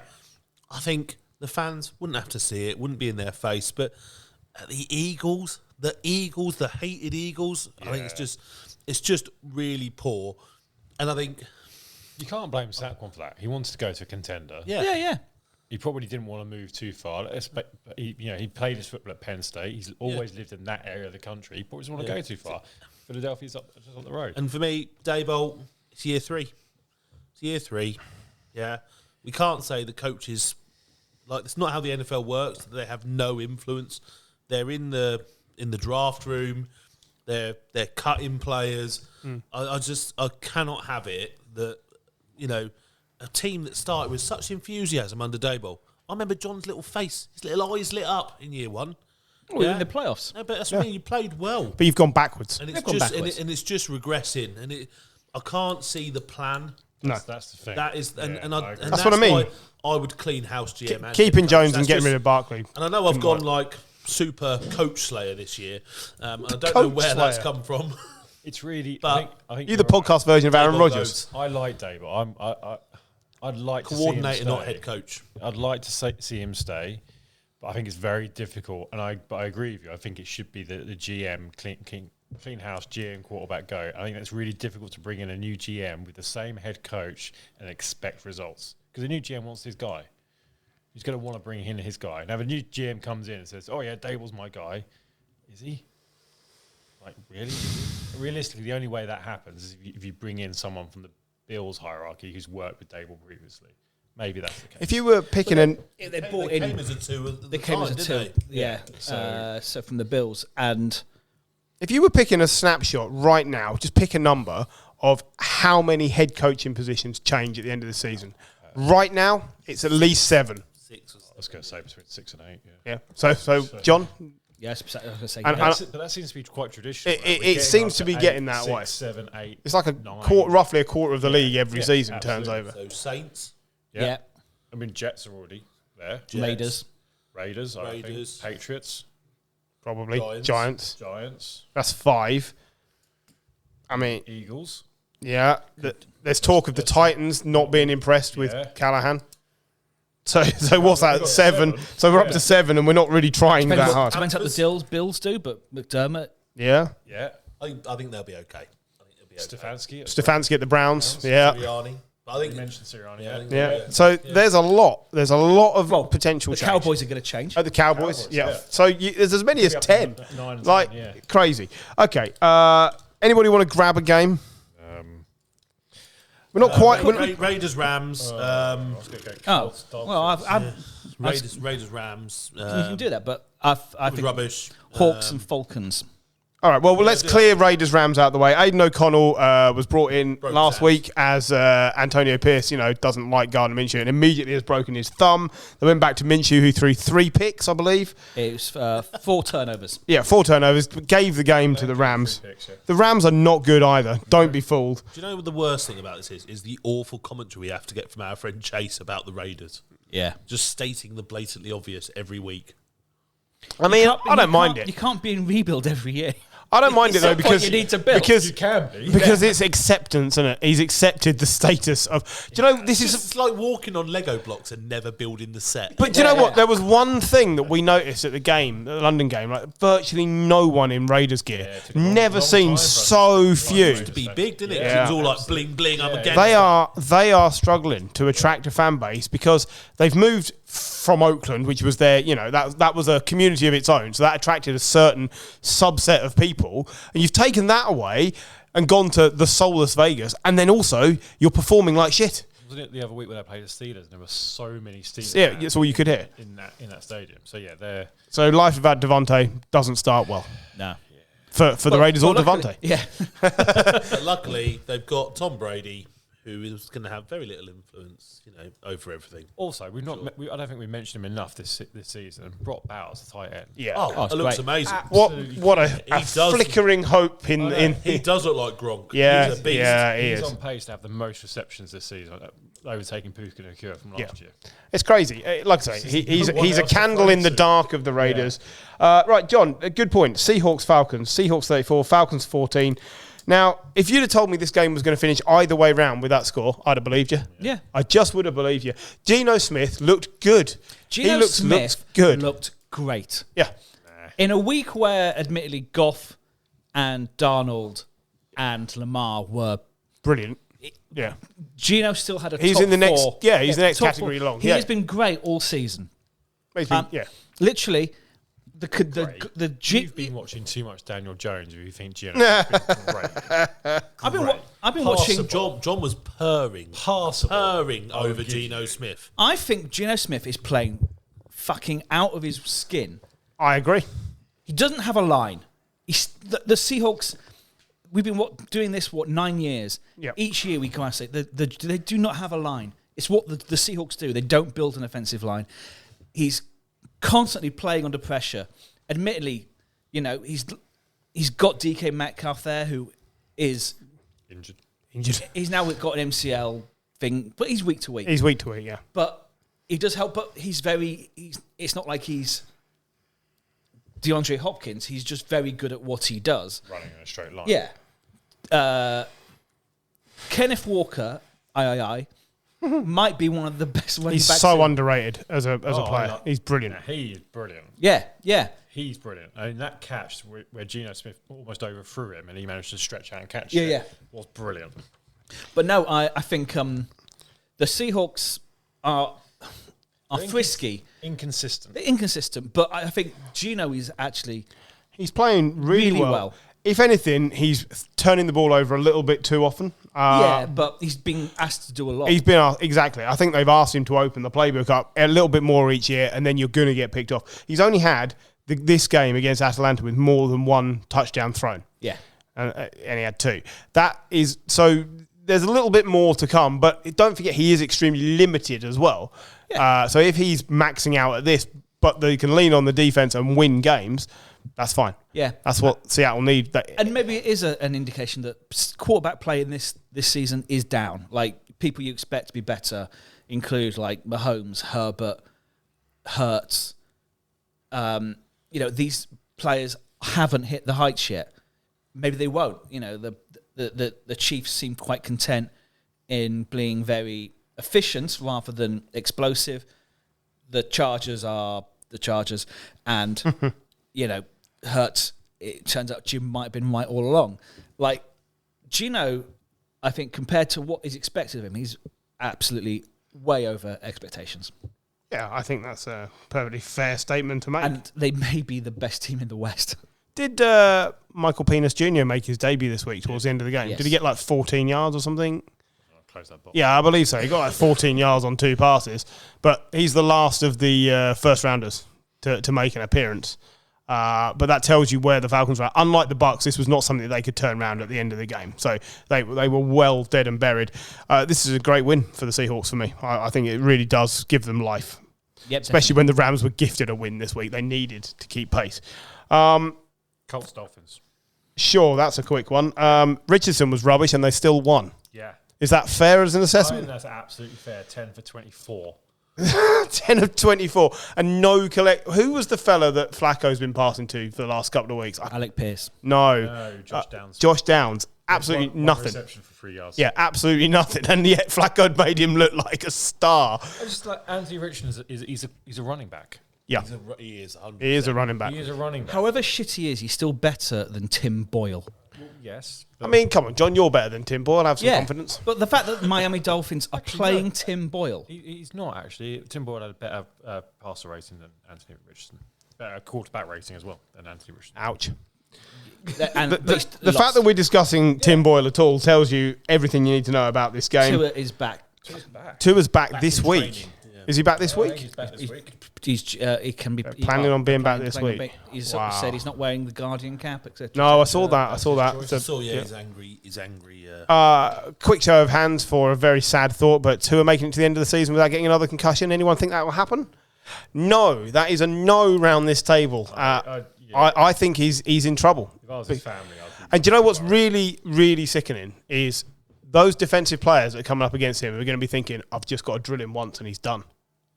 I think the fans wouldn't have to see it, wouldn't be in their face, but at the Eagles, the hated Eagles, I think it's just really poor, and I think You can't blame Saquon for that. He wanted to go to a contender. Yeah. He probably didn't want to move too far. He played his football at Penn State. He's always lived in that area of the country. He probably doesn't want to go too far. Philadelphia's just up the road. And for me, Daboll, it's year 3. It's year 3. Yeah. We can't say the coaches, like, it's not how the NFL works. They have no influence. They're in the draft room. They're cutting players. I cannot have it that, a team that started with such enthusiasm under Daboll. I remember John's little face, his little eyes lit up in year 1. We're in the playoffs. No, but that's what I mean. You played well. But you've gone backwards. And They've it's gone just backwards. and it's just regressing, and I can't see the plan. No. That's the thing. That is, I agree. That's what I mean. why I would clean house GM. and Keeping head coach. Jones and That's getting just- rid of Barkley. And I know I've gone like super coach slayer this year. I don't know where that's slayer. come from. It's really. But I think You're the right. podcast version of Aaron Daboll Rodgers. I like Daboll. I'd like to Coordinator, see him not stay. head coach. I'd like to see him stay, but I think it's very difficult. But I agree with you. I think it should be the GM clean house GM quarterback go. I think that's really difficult to bring in a new GM with the same head coach and expect results because the new GM wants his guy. He's going to want to bring in his guy. Now, if a new GM comes in and says, "Oh yeah, Daboll's my guy," is he? Like really? Realistically, the only way that happens is if you bring in someone from the Bills hierarchy who's worked with Daboll previously. Maybe that's the case. If you were picking They bought They in. came as a 2 at the They came time, as a didn't 2. they? Yeah. So- So from the Bills. And if you were picking a snapshot right now, just pick a number of how many head coaching positions change at the end of the season. Right now, it's at least 7. 6 or I was going to say between 6 and 8. Yeah. So John, yes, I was going to say. And- yeah. But that seems to be quite traditional. It- right? We're it getting seems up to be 8, getting that 6, way. 7, 8. it's like a 9. roughly a quarter of the league every Yeah, season turns absolutely. over. So Saints, Yeah. I mean, Jets are already there. Raiders. Raiders, I think. Raiders. Patriots, Probably Giants. Giants, That's 5. I mean, Eagles. yeah. There's talk of the Titans not being impressed with Yeah. Callahan. So what's that? got 7. 7. So we're up to 7, and we're not really trying Depends that hard. what the Bills do, but McDermott. Yeah. Yeah. I think they'll be okay. I think they'll be okay. Stefanski. Stefanski at the Browns. Yeah. Sirianni. But I You think mentioned Sirianni. Yeah, I think Yeah. Yeah. So there's a lot. There's a lot of potential The change. Cowboys are going to change. Oh, the Cowboys. Cowboys, Yeah. yeah. So there's as many as Maybe up 10. to 9 and Like 10, yeah. crazy. Okay. Anybody want to grab a game? We're not quite. We're not, Raiders, Rams. Oh, well, Raiders, Rams. you can do that, but I It was think rubbish. Hawks and Falcons. all right. Well, let's clear Raiders Rams out of the way. Aidan O'Connell was brought in Broke last his week as Antonio Pierce, doesn't like Gardner Minshew, and immediately has broken his thumb. They went back to Minshew, who threw 3 picks, I believe. It was 4 turnovers. Yeah, 4 turnovers. Gave the game to the Rams. The Rams are not good either. Don't be fooled. Do you know what the worst thing about this is the awful commentary we have to get from our friend Chase about the Raiders. Yeah. Just stating the blatantly obvious every week. I mean, I don't mind it. You can't be in rebuild every year. I don't mind it though because you need to build. because You can be. because it's acceptance, isn't it? He's accepted the status of. Do you know this is? It's like walking on Lego blocks and never building the set. But do you know what? There was one thing that we noticed at the game, the London game, like virtually no one in Raiders gear. it took a long Never time seen for so few. to be big, didn't it? 'Cause Yeah. it was all like bling bling. I'm against They are struggling to attract a fan base because they've moved from Oakland, which was their, that was a community of its own. So that attracted a certain subset of people. And you've taken that away and gone to the soulless Vegas. And then also you're performing like shit. Wasn't it the other week when they played the Steelers? And there were so many Steelers. Yeah, fans that's all you could hear. in that stadium. So yeah, they're So life without Devontae doesn't start well. No. For the Raiders or luckily- Devontae. Yeah. But luckily, they've got Tom Brady, who is going to have very little influence, over everything. also we've not. I don't think we mentioned him enough this season. And Brock Bowers, the tight end. Yeah. Oh, it's it looks great. amazing. What a does- flickering hope in He does look like Gronk. Yeah, He's a beast. yeah, he He's is. on pace to have the most receptions this season, overtaking Puka Nakua from last year. It's crazy. Like I say, he's no one a else to candle throw in the to. dark of the Raiders. Right, John, a good point. Seahawks, Falcons. Seahawks 34, Falcons 14. Now, if you'd have told me this game was going to finish either way round with that score, I'd have believed you. Yeah. I just would have believed you. Geno Smith looked good. Geno looks Smith good. looked great. Yeah. In a week where, admittedly, Goff and Darnold and Lamar were... Brilliant. Yeah. Geno still had a He's top in the next- four. yeah, he's the next top category four. along. He Yeah. has been great all season. He's been- yeah. Literally, You've been watching too much Daniel Jones if you think Geno has been great. I've been watching... John was purring over Geno Smith. I think Geno Smith is playing fucking out of his skin. I agree. He doesn't have a line. The Seahawks... We've been doing this, 9 years? Yep. Each year we come out and say they do not have a line. It's what the Seahawks do. They don't build an offensive line. He's constantly playing under pressure. Admittedly, he's got DK Metcalf there, who is Injured. he's now got an MCL thing, but he's week to week. He's week to week, yeah. But he does help. But it's not like he's DeAndre Hopkins. He's just very good at what he does. Running in a straight line. Yeah. Kenneth Walker, might be one of the best running He's backs. so underrated as a player. He's brilliant. Yeah, he is brilliant. Yeah. He's brilliant. I mean, that catch where Geno Smith almost overthrew him and he managed to stretch out and catch it was brilliant. But no, I think the Seahawks are frisky. Inconsistent. They're inconsistent, but I think Geno is actually... He's playing really well. If anything, he's turning the ball over a little bit too often. but he's been asked to do a lot. He's been exactly. I think they've asked him to open the playbook up a little bit more each year, and then you're going to get picked off. He's only had this game against Atlanta with more than one touchdown thrown. Yeah. And he had 2. That is so. There's a little bit more to come, but don't forget he is extremely limited as well. Yeah. So if he's maxing out at this, but they can lean on the defense and win games, that's fine. Yeah. That's what Seattle need. And maybe it is an indication that quarterback play in this season is down. Like, people you expect to be better include, like, Mahomes, Herbert, Hurts. These players haven't hit the heights yet. Maybe they won't. The Chiefs seem quite content in being very efficient rather than explosive. The Chargers are the Chargers. And, Hurts, it turns out Jim might have been right all along. Like, Geno, I think, compared to what is expected of him, he's absolutely way over expectations. Yeah, I think that's a perfectly fair statement to make. And they may be the best team in the West. Did Michael Penis Jr. make his debut this week towards the end of the game? Yes. Did he get like 14 yards or something? Close that box. Yeah, I believe so. He got like 14 yards on 2 passes. But he's the last of the first rounders to make an appearance. But that tells you where the Falcons were. Unlike the Bucs, this was not something that they could turn around at the end of the game. So they were well dead and buried. This is a great win for the Seahawks for me. I think it really does give them life. Yep, Especially when the Rams were gifted a win this week. They needed to keep pace. Colts Dolphins. Sure, that's a quick one. Richardson was rubbish and they still won. Yeah. Is that fair as an I assessment? think that's absolutely fair. 10 for 24. 10 of 24. And no collect. Who was the fella that Flacco's been passing to for the last couple of weeks? Alec Pierce. No. Josh Downs. Josh Downs. Absolutely One nothing. reception for 3 yards. Yeah, absolutely nothing. And yet Flacco had made him look like a star. I just like Anthony Richardson he's a running back. Yeah. He is 100%. He is a running back. He is a running back. However shit he is, he's still better than Tim Boyle. Well, yes. I mean, come on, John, you're better than Tim Boyle. Have some confidence. But the fact that the Miami Dolphins are playing Tim Boyle. He's not actually. Tim Boyle had a better passer rating than Anthony Richardson. Better quarterback rating as well than Anthony Richardson. Ouch. And The fact that we're discussing Tim Boyle at all tells you everything you need to know about this game. Tua is back. Tua's back this in week. training, yeah. Is he back this week? He's back this week. He can be planning on being back this planning on week. He's sort of Wow. said he's not wearing the Guardian cap, etc. No, I saw that. I saw that. choice. So, So yeah, yeah. he's angry. Quick show of hands for a very sad thought, but Tua making it to the end of the season without getting another concussion. Anyone think that will happen? No, that is a no round this table. Yeah. I think he's in trouble. If I was his family, I'd be And do you know what's really, really sickening is those defensive players that are coming up against him are going to be thinking, I've just got to drill him once and he's done.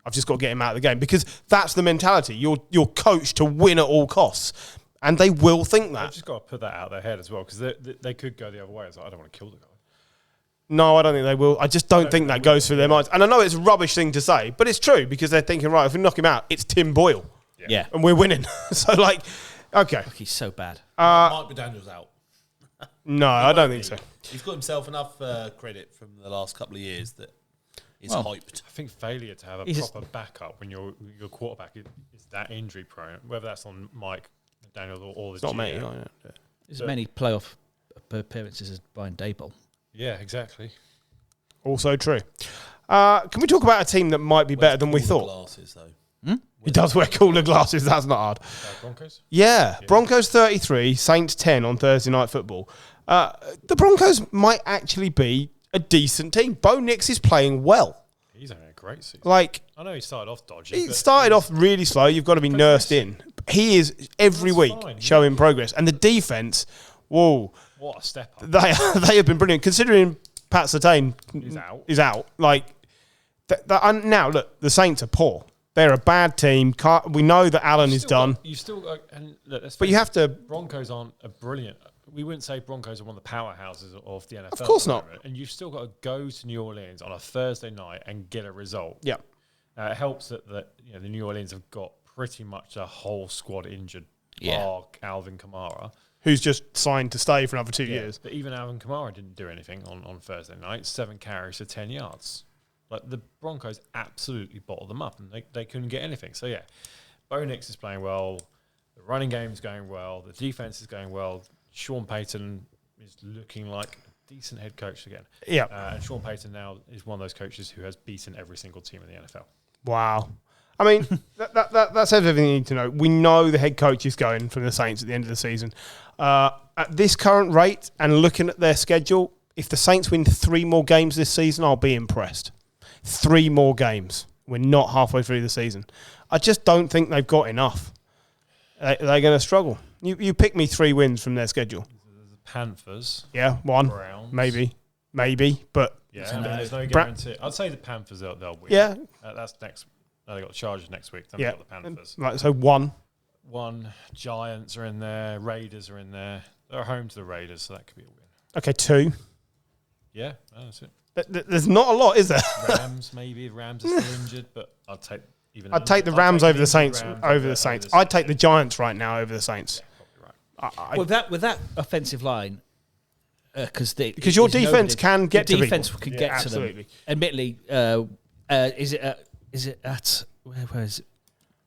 I've just got to get him out of the game. Because that's the mentality. You're coached to win at all costs. And they will think They've that. just got to put that out of their head as well, because they could go the other way. It's like, I don't want to kill the guy. No, I don't think they will. I just don't think that goes through their minds. And I know it's a rubbish thing to say, but it's true because they're thinking, right, if we knock him out, it's Tim Boyle. Yeah. And we're winning. So, like, okay. He's so bad. Mike McDaniel's out. No, I don't think so. He's got himself enough credit from the last couple of years that he's Well, hyped. I think failure to have a He's proper backup when your quarterback is that injury prone, whether that's on Mike Daniels or the It's not me. GM. I know. As many playoff appearances as Brian Daboll. Yeah, exactly. Also true. Can we talk about a team that might be better than we Cooler thought? Glasses, though. He does wear cooler glasses. That's not hard. Broncos? Yeah. Broncos 33, Saints 10 on Thursday Night Football. The Broncos might actually be a decent team. Bo Nix is playing well. He's having a great season. Like, I know he started off dodgy. he but started off really slow. You've got to be nursed in. He is every That's week fine, showing progress. And the defense, whoa, What a step up. they have been brilliant. Considering Pat Surtain He's out. Like, now, look, the Saints are poor. They're a bad team. We know that Allen is done. You still got, and look, let's But face you it, have to... Broncos aren't a brilliant. We wouldn't say Broncos are one of the powerhouses of the NFL. Of course at the not. moment. And you've still got to go to New Orleans on a Thursday night and get a result. Yeah. It helps that the New Orleans have got pretty much the whole squad injured. Yeah. Bar Alvin Kamara. Who's just signed to stay for another 2 years. But even Alvin Kamara didn't do anything on Thursday night. 7 carries for 10 yards. Like, the Broncos absolutely bottled them up, and they couldn't get anything. So, yeah, Bo Nix is playing well. The running game is going well. The defense is going well. Sean Payton is looking like a decent head coach again. Yeah. And Sean Payton now is one of those coaches who has beaten every single team in the NFL. Wow. I mean, that says everything you need to know. We know the head coach is going from the Saints at the end of the season. At this current rate and looking at their schedule, if the Saints win 3 more games this season, I'll be impressed. 3 more games. We're not halfway through the season. I just don't think they've got enough. They're going to struggle. You pick me 3 wins from their schedule. The Panthers. Yeah, 1. Browns. Maybe. But Yeah, there's no guarantee. I'd say the Panthers, they'll win. yeah. That's next. They got the Chargers next week. Then Yeah. they got the Panthers. Like, so 1. Giants are in there. Raiders are in there. They're home to the Raiders, so that could be a win. Okay, 2. Yeah, that's it. There's not a lot, is there? Rams, maybe. Rams are still injured, but I'd take the Rams over the Saints. Rams Over the Saints. I'd take the Giants right now over the Saints. Probably right. With that offensive line, because your defense can get to people. defense can Yeah, get absolutely. to them. Admittedly, is it at where is it?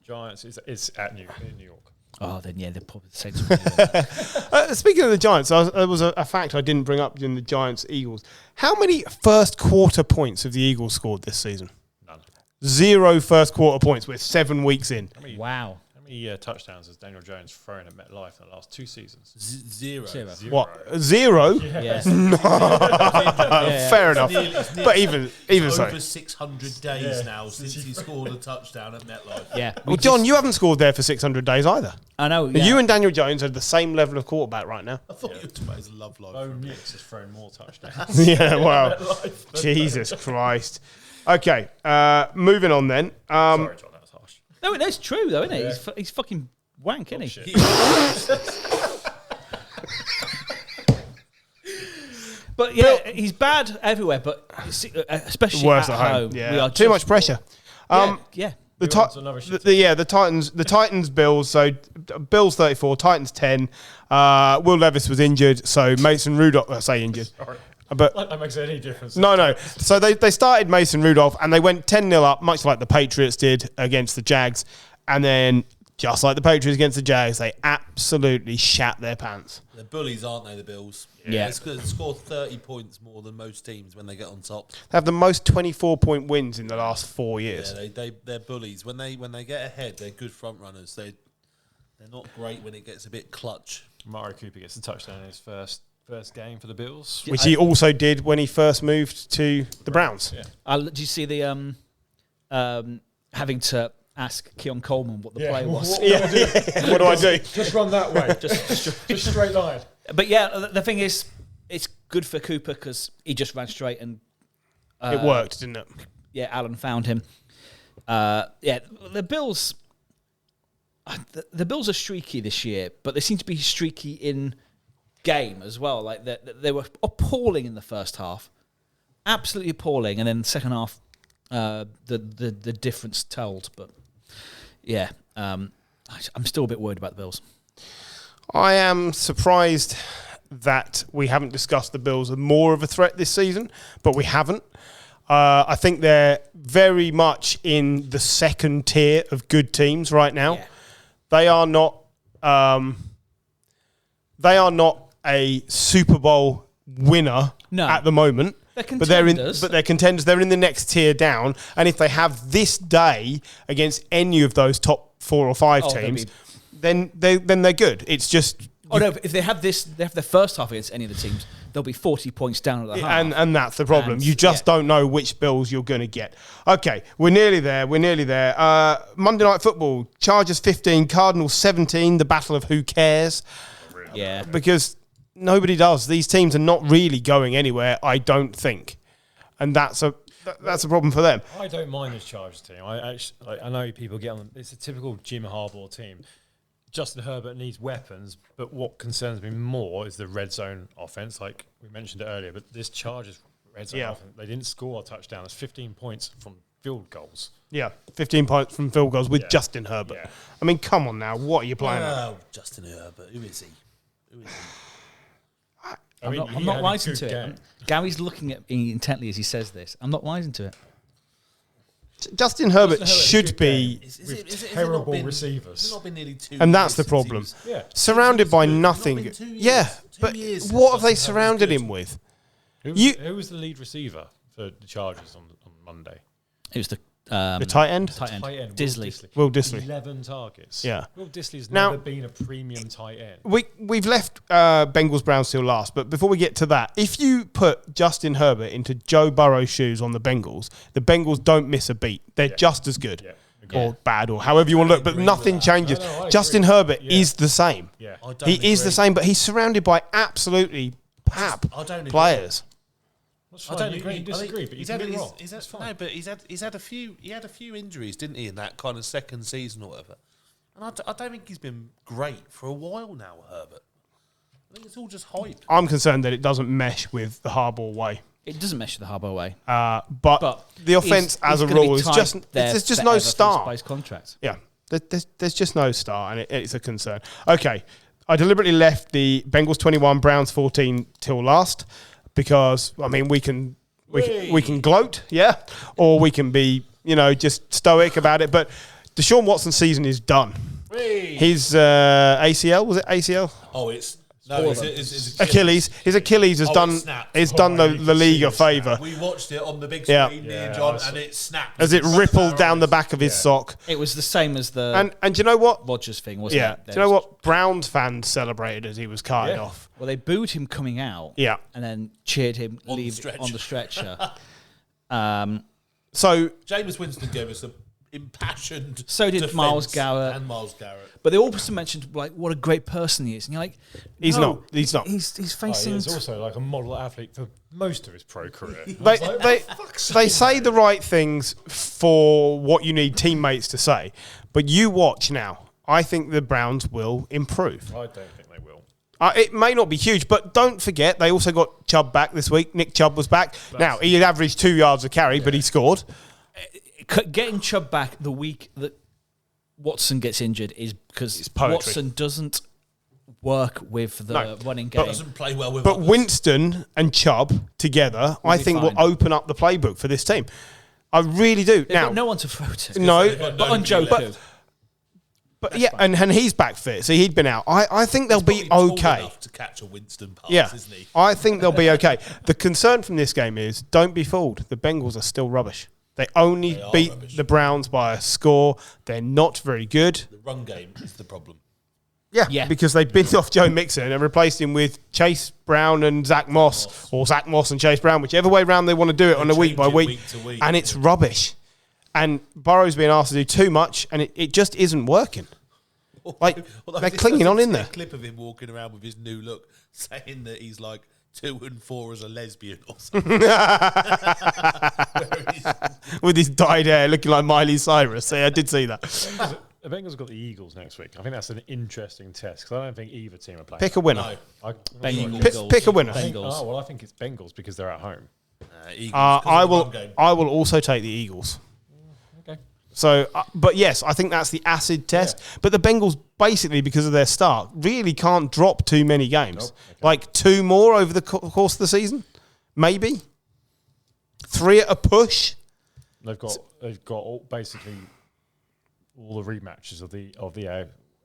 Giants is at New York. Oh, then yeah, they're probably the Saints. Speaking of the Giants, there was a fact I didn't bring up in the Giants-Eagles. How many first quarter points have the Eagles scored this season? None. 0 first quarter points. We're 7 weeks in. Wow. How many touchdowns has Daniel Jones thrown at MetLife in the last 2 seasons? Zero. What? 0? Yeah. Fair enough. It's But even so. over 600 days now since he scored a touchdown at MetLife. Yeah. Well, John, you haven't scored there for 600 days either. I know. Yeah. You and Daniel Jones are the same level of quarterback right now. I thought you were talking about his love life. Bo Nix has thrown more touchdowns. Yeah, wow. Jesus Christ. Okay, moving on then. Sorry, John, that was harsh. No, that's true though, isn't it? He's fucking wank, isn't he? Shit. But yeah, he's bad everywhere, but especially Worse at at home. home. Yeah, we are too just much pressure. yeah. The, Who wants another shit the Titans, Bills. So Bills 34, Titans 10. Will Levis was injured, so Mason Rudolph. I say injured, Sorry. but Like that makes any difference. no. So they started Mason Rudolph and they went 10-0 up, much like the Patriots did against the Jags, and then just like the Patriots against the Jags, they absolutely shat their pants. They're bullies, aren't they, the Bills? Yeah. They score 30 points more than most teams when they get on top. They have the most 24-point wins in the last 4 years. Yeah, they're bullies. When they get ahead, they're good front runners. They're not great when it gets a bit clutch. Mario Cooper gets a touchdown in his first game for the Bills. Which he also did when he first moved to the Browns. Yeah. Did you see the having to ask Keon Coleman what the play was? What do I do? Just run that way. just straight line. But yeah, the thing is, it's good for Cooper because he just ran straight and It worked, didn't it? yeah, Allen found him. The Bills. The Bills are streaky this year, but they seem to be streaky in game as well. Like they were appalling in the first half, absolutely appalling, and then the second half, the difference told. But yeah, I'm still a bit worried about the Bills. I am surprised that we haven't discussed the Bills as more of a threat this season, but we haven't. I think they're very much in the second tier of good teams right now. Yeah. They are not. They are not a Super Bowl winner at the moment. They're contenders. But they're contenders. They're in the next tier down. And if they have this day against any of those top 4 or 5 teams, then they're good. It's just. If they have their first half against any of the teams, they'll be 40 points down at the half. And that's the problem. You just don't know which Bills you're going to get. Okay, we're nearly there. Monday Night Football, Chargers 15, Cardinals 17, the battle of who cares. Yeah. Because nobody does. These teams are not really going anywhere, I don't think. And that's a problem for them. I don't mind this Chargers team. I know people get on. It's a typical Jim Harbaugh team. Justin Herbert needs weapons, but what concerns me more is the red zone offense. Like we mentioned it earlier, but this Chargers red zone offense, they didn't score a touchdown. It's 15 points from field goals. Yeah, 15 points from field goals with Justin Herbert. Yeah. I mean, come on now. What are you playing at? Justin Herbert. Who is he? I'm not rising to it. Gary's looking at me intently as he says this. I'm not rising to it. Justin Herbert should be terrible receivers. It's not been nearly 2 years. And that's the problem. Surrounded by nothing. But what have they surrounded him with? Who was the lead receiver for the Chargers on Monday? It was the tight end? Tight end. Disley. Will Disley. 11 targets. Yeah. Will Disley's Now, never been a premium tight end. We've left Bengals Browns till last, but before we get to that, if you put Justin Herbert into Joe Burrow's shoes on the Bengals don't miss a beat. They're just as good. Yeah. Or bad, or however you want to look, but nothing changes. Justin Herbert is the same. Yeah. He is the same, but he's surrounded by absolutely players. I don't agree. You disagree, but you can be wrong. He's had a few injuries, didn't he, in that kind of second season or whatever. And I don't think he's been great for a while now, Herbert. I think it's all just hype. I'm concerned that it doesn't mesh with the Harbaugh way. It doesn't mesh with the Harbaugh way. But the offense as a rule is there's just no star. Contract. Yeah, there's just no star, and it's a concern. Okay, I deliberately left the Bengals 21, Browns 14 till last. Because I mean, we can gloat, or we can be, just stoic about it. But Deshaun Watson's season is done. His ACL, was it ACL? Oh, it's Achilles. His Achilles has done the league a favour. We watched it on the big screen, me and John, and it snapped as it rippled down the back of his sock. It was the same as the and do you know what Rodgers thing, wasn't it? Do you know what Browns fans celebrated as he was carted off? Well, they booed him coming out, and then cheered him on the stretcher. So Jameis Winston gave us impassioned. So did defense Myles Garrett. and Myles Garrett. But they also mentioned like what a great person he is, and you're like, He's no, not. He's not. He's facing. He's also like a model athlete for most of his pro career. They say the right things for what you need teammates to say, but you watch now. I think the Browns will improve. I don't think they will. It may not be huge, but don't forget they also got Chubb back this week. Nick Chubb was back. Now he had averaged 2 yards a carry, but he scored. Getting Chubb back the week that Watson gets injured is because Watson doesn't work with the running game. Doesn't play well with But others. Winston and Chubb together, I think, will open up the playbook for this team. I really do. They've got no one to throw to. No, but on Joe. But yeah, and he's back fit, so he'd been out. I think they'll be tall okay. enough to catch a Winston pass, isn't he? I think they'll be okay. The concern from this game is, don't be fooled. The Bengals are still rubbish. They only beat the Browns by a score. They're not very good. The run game is the problem. Yeah, because they binned off Joe Mixon and replaced him with Chase Brown and Zach Moss, or Zach Moss and Chase Brown, whichever way round they want to do it on a week by week. And it's rubbish. And Burrow's being asked to do too much, and it just isn't working. Like, they're clinging on in there. A clip of him walking around with his new look, saying that he's like 2 and 4 as a lesbian or something. With his dyed hair looking like Miley Cyrus. Yeah, I did see that. The Bengals have got the Eagles next week. I think that's an interesting test because I don't think either team are playing. Pick a winner. Bengals. Pick a winner. I think it's Bengals because they're at home. Eagles, I will also take the Eagles. Okay. So, but yes, I think that's the acid test. Yeah. But the Bengals, basically, because of their start, really can't drop too many games. Like 2 more over the course of the season, maybe 3 at a push. They've got basically all the rematches of the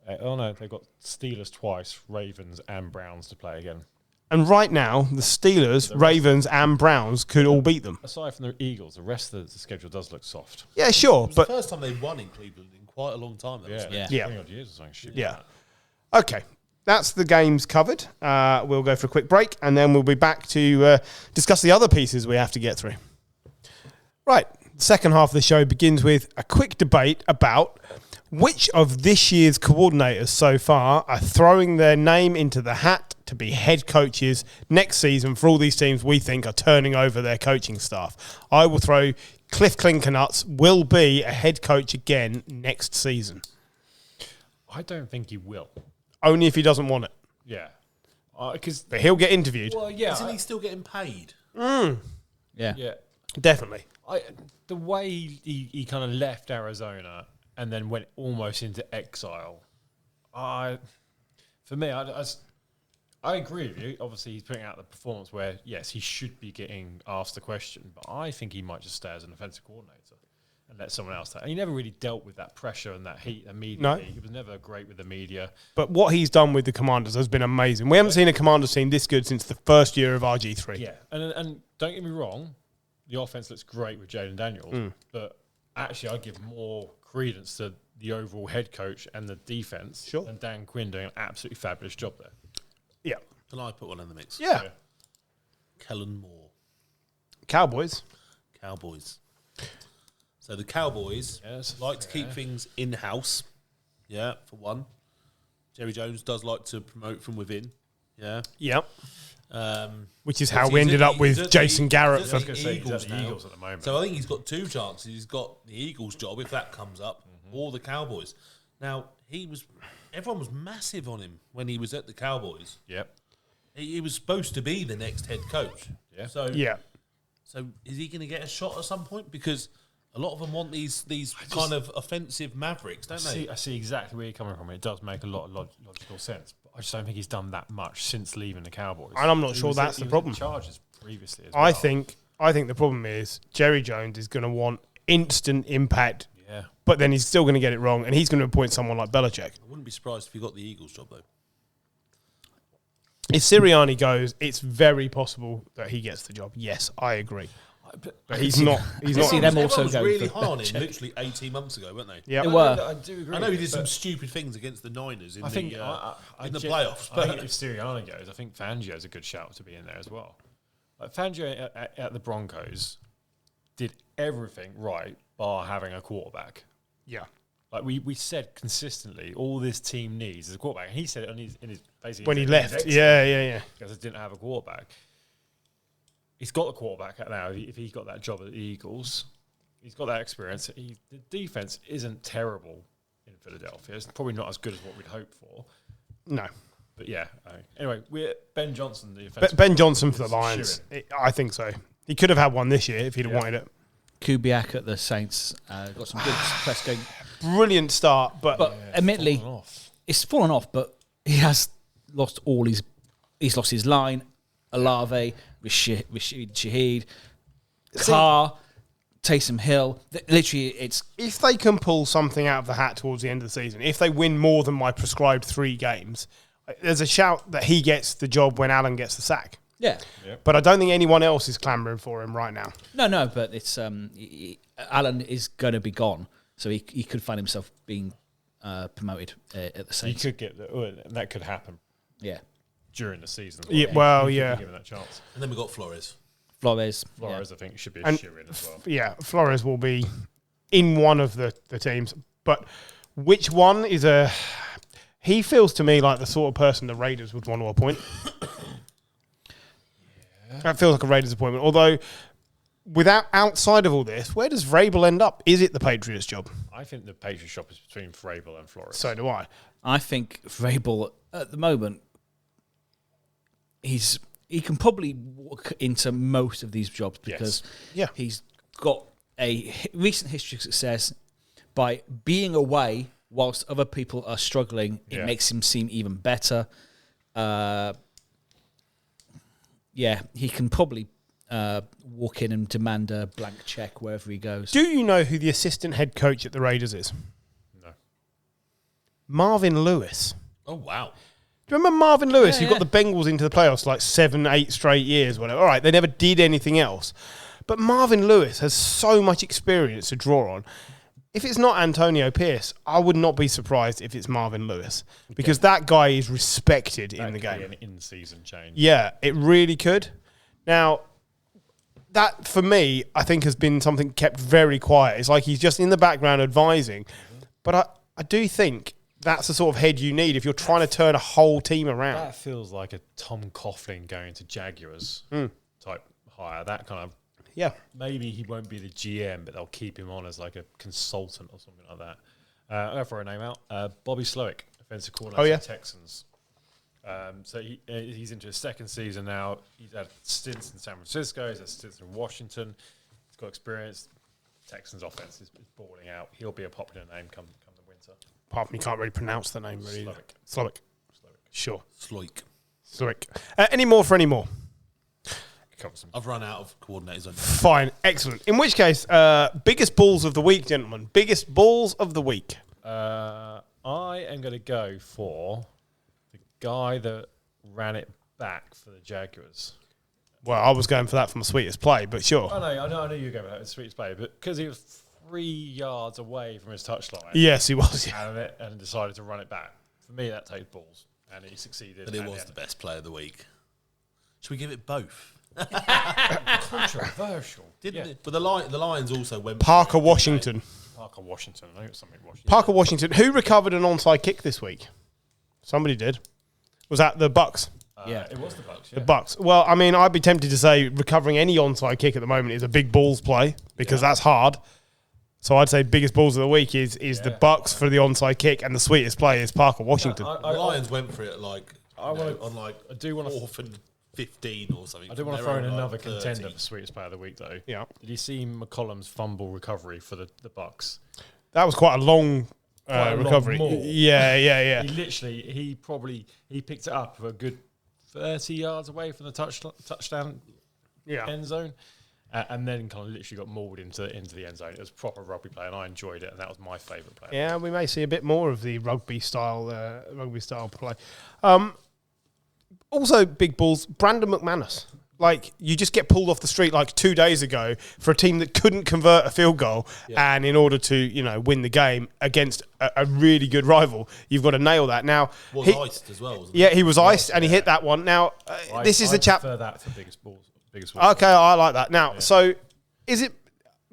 they've got Steelers twice, Ravens and Browns to play again. And right now, the Steelers, Ravens, and Browns could all beat them. Aside from the Eagles, the rest of the schedule does look soft. Yeah, sure. But the first time they won in Cleveland in quite a long time. Yeah. 20 odd years or something stupid. Yeah. Okay. That's the games covered. We'll go for a quick break, and then we'll be back to discuss the other pieces we have to get through. Right. The second half of the show begins with a quick debate about which of this year's coordinators so far are throwing their name into the hat to be head coaches next season for all these teams we think are turning over their coaching staff. I will throw Cliff Clinkernuts will be a head coach again next season. I don't think he will. Only if he doesn't want it. Yeah. But he'll get interviewed. Well, yeah. Isn't he still getting paid? Yeah. Definitely. The way he kind of left Arizona and then went almost into exile, for me, I agree with you. Obviously, he's putting out the performance where, yes, he should be getting asked the question, but I think he might just stay as an offensive coordinator and let someone else take. And he never really dealt with that pressure and that heat immediately. No. He was never great with the media. But what he's done with the Commanders has been amazing. We haven't seen a Commanders team this good since the first year of RG3. Yeah, and don't get me wrong, the offense looks great with Jaden Daniels, but actually I'd give more credence to the overall head coach and the defense and Dan Quinn doing an absolutely fabulous job there. Yeah. Can I put one in the mix? Yeah. Kellen Moore. Cowboys. So the Cowboys like to keep things in-house, for one. Jerry Jones does like to promote from within, Yep. Which is how we ended up with Jason Garrett. He's at the Eagles at the moment. So I think he's got 2 chances. He's got the Eagles job, if that comes up, or the Cowboys. Now, everyone was massive on him when he was at the Cowboys. Yep. He was supposed to be the next head coach. Yeah. So is he going to get a shot at some point? Because a lot of them want these kind of offensive mavericks, don't they? I see exactly where you're coming from. It does make a lot of logical sense. But I just don't think he's done that much since leaving the Cowboys. And I'm not sure that's the problem. Charges previously as well. I think the problem is Jerry Jones is going to want instant impact. Yeah. But then he's still going to get it wrong, and he's going to appoint someone like Belichick. I wouldn't be surprised if he got the Eagles job, though. If Sirianni goes, it's very possible that he gets the job. Yes, I agree. But he's not. He's not. See them also was go really for hard on him literally 18 months ago, weren't they? Yeah, they were. I do agree. I know he did some stupid things against the Niners in the playoffs. I think if Sirianni goes, I think Fangio's a good shout to be in there as well. Like Fangio at the Broncos did everything right bar having a quarterback. Yeah. Like we said consistently, all this team needs is a quarterback. And he said it in his basically When he his left. exit, Yeah. because they didn't have a quarterback. He's got a quarterback now. If he got that job at the Eagles, he's got that experience. The defense isn't terrible in Philadelphia. It's probably not as good as what we'd hoped for. No. But yeah. Anyway, we're Ben Johnson, the offensive Ben Johnson for the is Lions. shooing. I think so. He could have had one this year if he'd have wanted it. Kubiak at the Saints got some good press going. Brilliant start, but Admittedly, fallen off. it's fallen off. But he has lost all his. He's lost his line. Olave, Rashid Shaheed, Carr, Taysom Hill. Literally, it's if they can pull something out of the hat towards the end of the season, if they win more than my prescribed 3 games, there's a shout that he gets the job when Allen gets the sack. yeah. But I don't think anyone else is clamouring for him right now. No, but it's Allen is going to be gone, so he could find himself being promoted at the He Saints. could get that could happen Yeah, during the season. Yeah, well, He could be yeah. given that chance. And then we got Flores. Flores. Flores, I think, should be a And- shoe in as well. Yeah, Flores will be in one of the teams. But which one is a... He feels to me like the sort of person the Raiders would want to appoint. That feels like a Raiders appointment. Although, outside of all this, where does Vrabel end up? Is it the Patriots' job? I think the Patriots shop is between Vrabel and Flores. So do I. I think Vrabel at the moment he can probably walk into most of these jobs because Yeah. he's got a recent history of success by being away whilst other people are struggling. It Yeah. makes him seem even better. He can probably walk in and demand a blank check wherever he goes. Do you know who the assistant head coach at the Raiders is? No. Marvin Lewis. Oh, wow. Do you remember Marvin Lewis, who Yeah, got the Bengals into the playoffs like 7-8 straight years, whatever? All right, they never did anything else. But Marvin Lewis has so much experience to draw on. If it's not Antonio Pierce, I would not be surprised if it's Marvin Lewis because that guy is respected in the That could game. be an in-season change. Yeah, it really could. Now, that for me, I think has been something kept very quiet. It's like he's just in the background advising. But I do think that's the sort of head you need if you're trying to turn a whole team around. That feels like a Tom Coughlin going to Jaguars type hire. That kind of Yeah. maybe he won't be the GM, but they'll keep him on as like a consultant or something like that. I'll go for a name out. Bobby Slowick, offensive coordinator of the Texans. So he's into his second season now. He's had stints in San Francisco. He's had stints in Washington. He's got experience. Texans offense is balling out. He'll be a popular name come the winter. Apart from you can't really pronounce the name really. Slowick. Sure. Sloik. Any more for any more? Cover some. I've run out of coordinators on Fine. Excellent. In which case, biggest balls of the week, gentlemen. Biggest balls of the week. I am going to go for the guy that ran it back for the Jaguars. Well, I was going for that from the sweetest play, but sure. I know you were going for that. It's sweetest play, but because he was 3 yards away from his touchline, Yes, he was. Yeah. and decided to run it back. For me, that takes balls, and he succeeded. But it was the best player of the week. Should we give it both? controversial, Didn't it? But the Lions also went... Parker Washington. Parker Washington. I think it's something Washington. Parker Washington. Who recovered an onside kick this week? Somebody did. Was that the Bucks? It was the Bucks. The Bucks. Well, I mean, I'd be tempted to say recovering any onside kick at the moment is a big balls play because that's hard. So I'd say biggest balls of the week is the Bucks for the onside kick, and the sweetest play is Parker Washington. The Lions went for it I do want to 4th and 15 or something. I do want to They're throw in on, another 30. contender for sweetest player of the week, though. Yeah. Did you see McCollum's fumble recovery for the Bucks? That was quite a long Quite a long recovery. maul. Yeah. He picked it up a good 30 yards away from the touchdown end zone, and then kind of literally got mauled into the end zone. It was proper rugby play, and I enjoyed it, and that was my favourite play. Yeah, we may see a bit more of the rugby style play. Also, big balls. Brandon McManus. Like, you just get pulled off the street like 2 days ago for a team that couldn't convert a field goal, and in order to win the game against a really good rival, you've got to nail that. Now, iced as well, wasn't yeah, he was iced, and he hit that one. Now, this is the chap. I prefer that for biggest balls. Okay, I like that. Now, so is it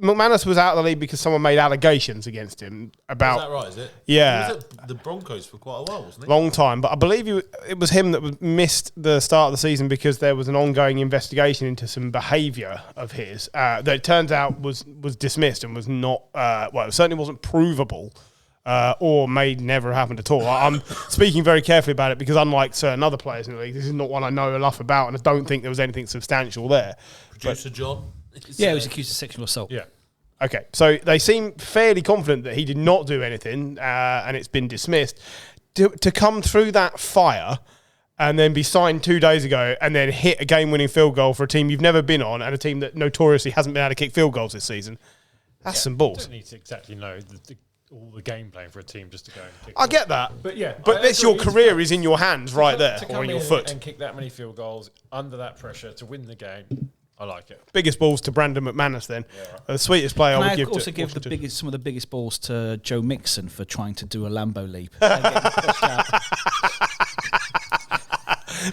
McManus was out of the league because someone made allegations against him about. Is that right? Is it? Yeah. He was at the Broncos for quite a while, wasn't he? Long time, but I believe it was him that missed the start of the season because there was an ongoing investigation into some behaviour of his that it turns out was dismissed and was not. It certainly wasn't provable. Or may never happened at all. I'm speaking very carefully about it because unlike certain other players in the league, this is not one I know enough about, and I don't think there was anything substantial there. Producer John? Yeah, he was accused of sexual assault. Yeah. Okay, so they seem fairly confident that he did not do anything, and it's been dismissed. To come through that fire and then be signed 2 days ago and then hit a game-winning field goal for a team you've never been on and a team that notoriously hasn't been able to kick field goals this season, that's some You balls. don't need to exactly know all the game plan for a team just to go and kick. I get that, But yeah, but that's your career is in your hands right there, to or come in your in foot. and kick that many field goals under that pressure to win the game. I like it. Biggest balls to Brandon McManus then. The sweetest player Can I would I give also to give Washington. some of the biggest balls to Joe Mixon for trying to do a Lambo leap. And getting pushed out.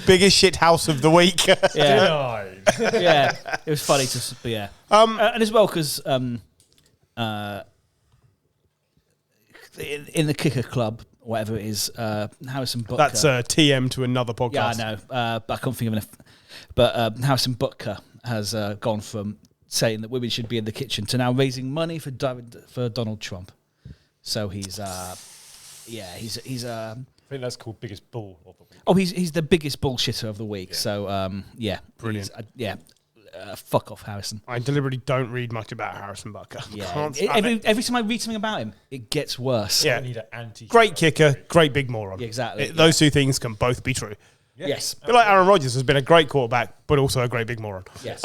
Biggest shit house of the week. Yeah, Denied. yeah, it was funny to, but yeah, and as well because in the kicker club, whatever it is, Harrison Butker. That's a TM to another podcast. Yeah, I know, but I can't think of enough. But Harrison Butker has gone from saying that women should be in the kitchen to now raising money for Donald Trump. So he's I think that's called biggest bull of the week. oh he's the biggest bullshitter of the week. So yeah, Brilliant. Fuck off, Harrison. I deliberately don't read much about Harrison Butker. Yeah, every time I read something about him, it gets worse. Yeah. I need an anti. Great kicker, great big moron. Yeah, exactly. Those two things can both be true. Yes. A bit like Aaron Rodgers has been a great quarterback, but also a great big moron. Yes.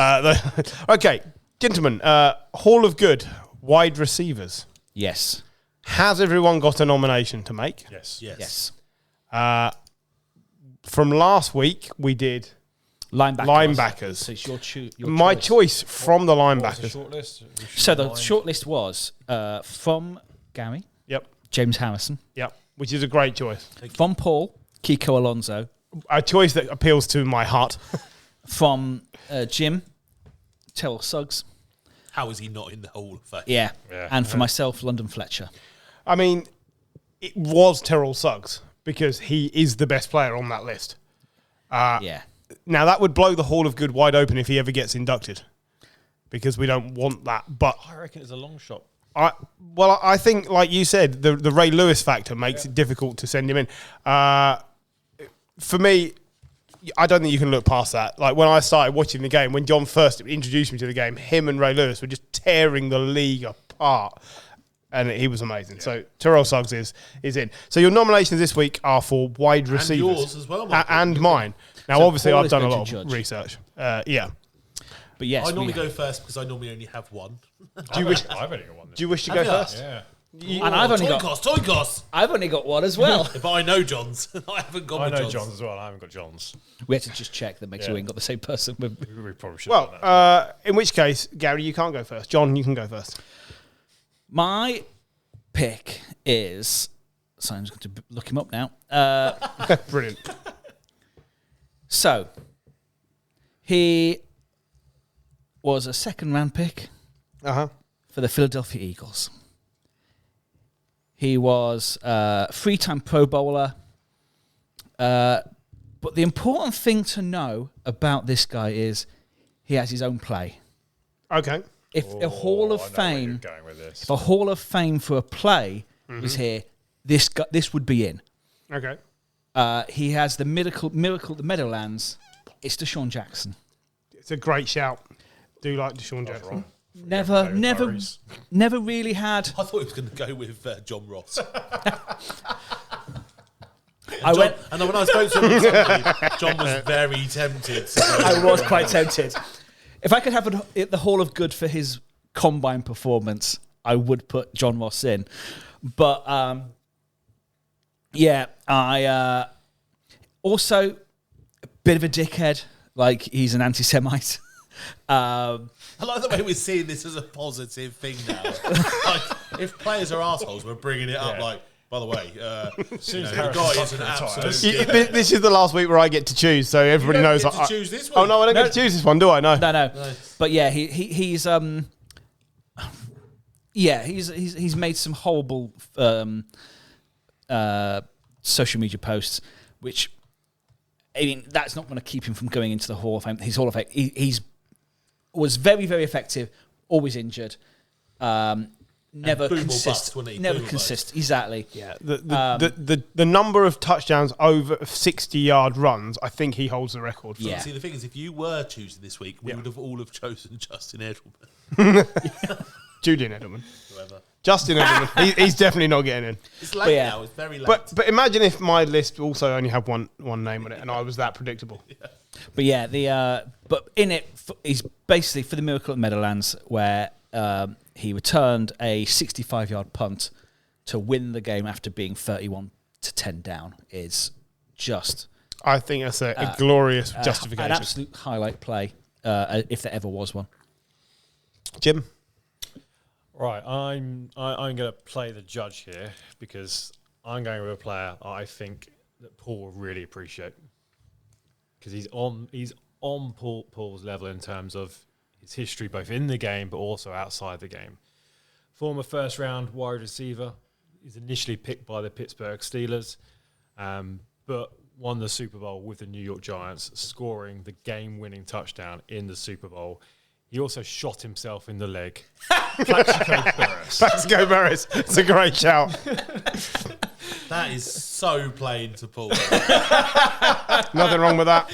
Okay, gentlemen, Hall of Good, wide receivers. Yes. Has everyone got a nomination to make? Yes. Yes. From last week, we did linebackers. So it's your My choice from the What was the linebackers. shortlist? So the shortlist was from Gary, Yep, James Harrison, yep, which is a great choice. from Paul, Kiko Alonso, A choice that appeals to my heart. from Jim, Terrell Suggs, How is he not in the Hall of Fame? yeah, Yeah. and for myself, London Fletcher. I mean, it was Terrell Suggs because he is the best player on that list. Yeah. Now, that would blow the Hall of Good wide open if he ever gets inducted because we don't want that. But I reckon it's a long shot. I think, like you said, the Ray Lewis factor makes it difficult to send him in. For me, I don't think you can look past that. Like, when I started watching the game, when John first introduced me to the game, him and Ray Lewis were just tearing the league apart. And he was amazing. So Terrell Suggs is in. So your nominations this week are for wide receivers. And yours as well, Michael. And mine. Now, So obviously, Paul I've is done a going lot to of judge. research. Yeah. But yes, I normally go first because I normally only have one. I've only got one. Do you wish to Have go you? first? Yeah. and I've only Toy cost. I've only got one as well. But I know John's. I haven't got I my know John's. John's as well. I haven't got John's. We had to just check that make sure Yeah. we ain't got the same person. With We probably should have done that. Well, in which case, Gary, you can't go first. John, you can go first. my pick is. So I'm just going to look him up now. Brilliant. So, he was a second-round pick Uh-huh. for the Philadelphia Eagles. He was a three-time Pro Bowler. But the important thing to know about this guy is he has his own play. Okay. If a Hall of I know where Fame, you're going with this. if a Hall of Fame for a play was here, this would be in. Okay. He has the miracle of the Meadowlands. It's Deshaun Jackson. It's a great shout. Do like Deshaun Jackson. Never really had. I thought he was going to go with John Ross. I went. And when I spoke to him on Sunday, John was very tempted. I was quite tempted. If I could have the Hall of Good for his combine performance, I would put John Ross in. But yeah, I also a bit of a dickhead. Like he's an anti-Semite. I like the way we're seeing this as a positive thing now. Like, if players are assholes, we're bringing it up. Yeah. Like, by the way, the Harrison guy is an Butker absolute. retires. dickhead. This is the last week where I get to choose, so everybody You don't knows. get to choose this week. Oh no, I don't get to choose this one, do I? No. No. But yeah, he's Yeah, he's made some horrible social media posts, which, I mean, that's not going to keep him from going into the Hall of Fame. His Hall of Fame. He's was very, very effective. Always injured. Never consistent. Never consistent. Exactly. Yeah. The number of touchdowns over 60-yard runs, I think he holds the record for. Yeah. See, the thing is, if you were choosing this week, we would have all have chosen Justin Edelman. Julian Edelman. Whoever. Justin Edelman. He's definitely not getting in. It's late now. It's very late. But imagine if my list also only had one name on it, and I was that predictable. Yeah. But yeah, but in it, he's basically for the Miracle at Meadowlands, where he returned a 65-yard punt to win the game after being 31-10 down. Is just, I think that's a glorious justification. An absolute highlight play, if there ever was one. Jim? Right, I'm going to play the judge here because I'm going with a player I think that Paul will really appreciate because he's on Paul's level in terms of his history both in the game but also outside the game. Former first-round wide receiver, he's initially picked by the Pittsburgh Steelers, but won the Super Bowl with the New York Giants, scoring the game-winning touchdown in the Super Bowl. He also shot himself in the leg. Plaxico Burress. Plaxico Burress. It's a great shout. That is so plain to Paul. Nothing wrong with that.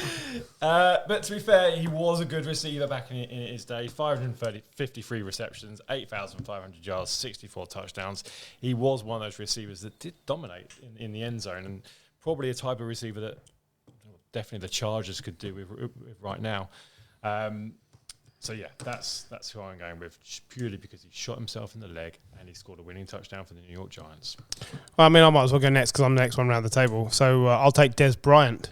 But to be fair, he was a good receiver back in his day. 553 receptions, 8,500 yards, 64 touchdowns. He was one of those receivers that did dominate in the end zone and probably a type of receiver that definitely the Chargers could do with right now. So yeah, that's who I'm going with, just purely because he shot himself in the leg and he scored a winning touchdown for the New York Giants. Well, I mean, I might as well go next because I'm the next one around the table. So I'll take Des Bryant.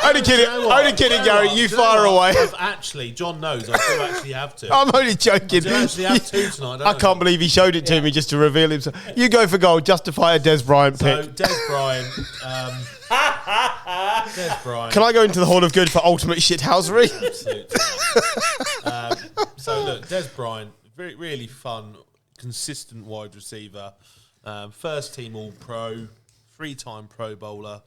Only kidding, Gary. You fire away. John knows I do actually have to. I'm only joking. I do actually have two tonight. I can't believe he showed it to me just to reveal himself. You go for gold. Justify a Des Bryant pick. So Des Bryant. Des Bryant. Can I go into the Hall of Good for ultimate shithousery? Absolutely. So look, Des Bryant, really fun, consistent wide receiver. First team All-Pro, 3-time Pro Bowler.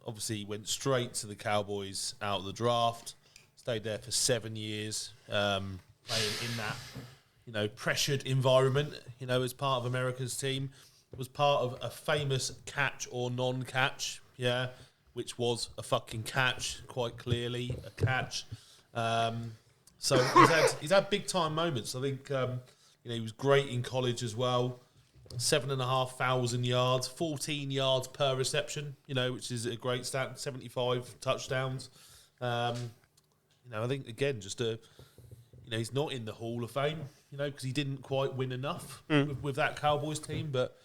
Obviously went straight to the Cowboys out of the draft. Stayed there for 7 years, playing in that, pressured environment. As part of America's team, was part of a famous catch or non-catch. Yeah, which was a fucking catch, quite clearly a catch. So he's had big time moments. I think he was great in college as well. 7,500 yards, 14 yards per reception, which is a great stat. 75 touchdowns. I think again, just he's not in the Hall of Fame, because he didn't quite win enough with that Cowboys team, but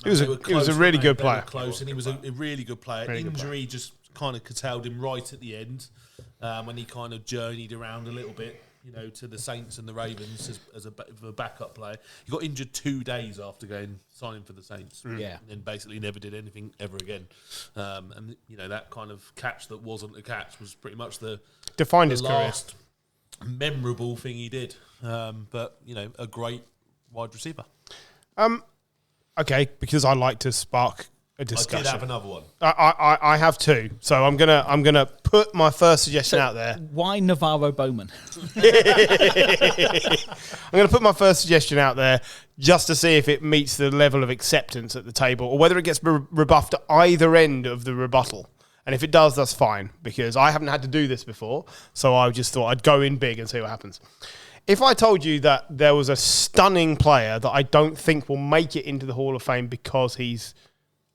he was a really good player. Close, and he was a really good player. Really good Injury just kind of curtailed him right at the end when he kind of journeyed around a little bit. To the Saints and the Ravens as a backup player. He got injured 2 days after signing for the Saints. Yeah. And then basically never did anything ever again. And that kind of catch that wasn't a catch was pretty much the his last memorable thing he did. But, a great wide receiver. Okay, because I like to spark a discussion. I did have another one. I have two, so I'm gonna put my first suggestion out there. Why Navarro Bowman? I'm gonna put my first suggestion out there just to see if it meets the level of acceptance at the table, or whether it gets rebuffed at either end of the rebuttal. And if it does, that's fine, because I haven't had to do this before, so I just thought I'd go in big and see what happens. If I told you that there was a stunning player that I don't think will make it into the Hall of Fame because he's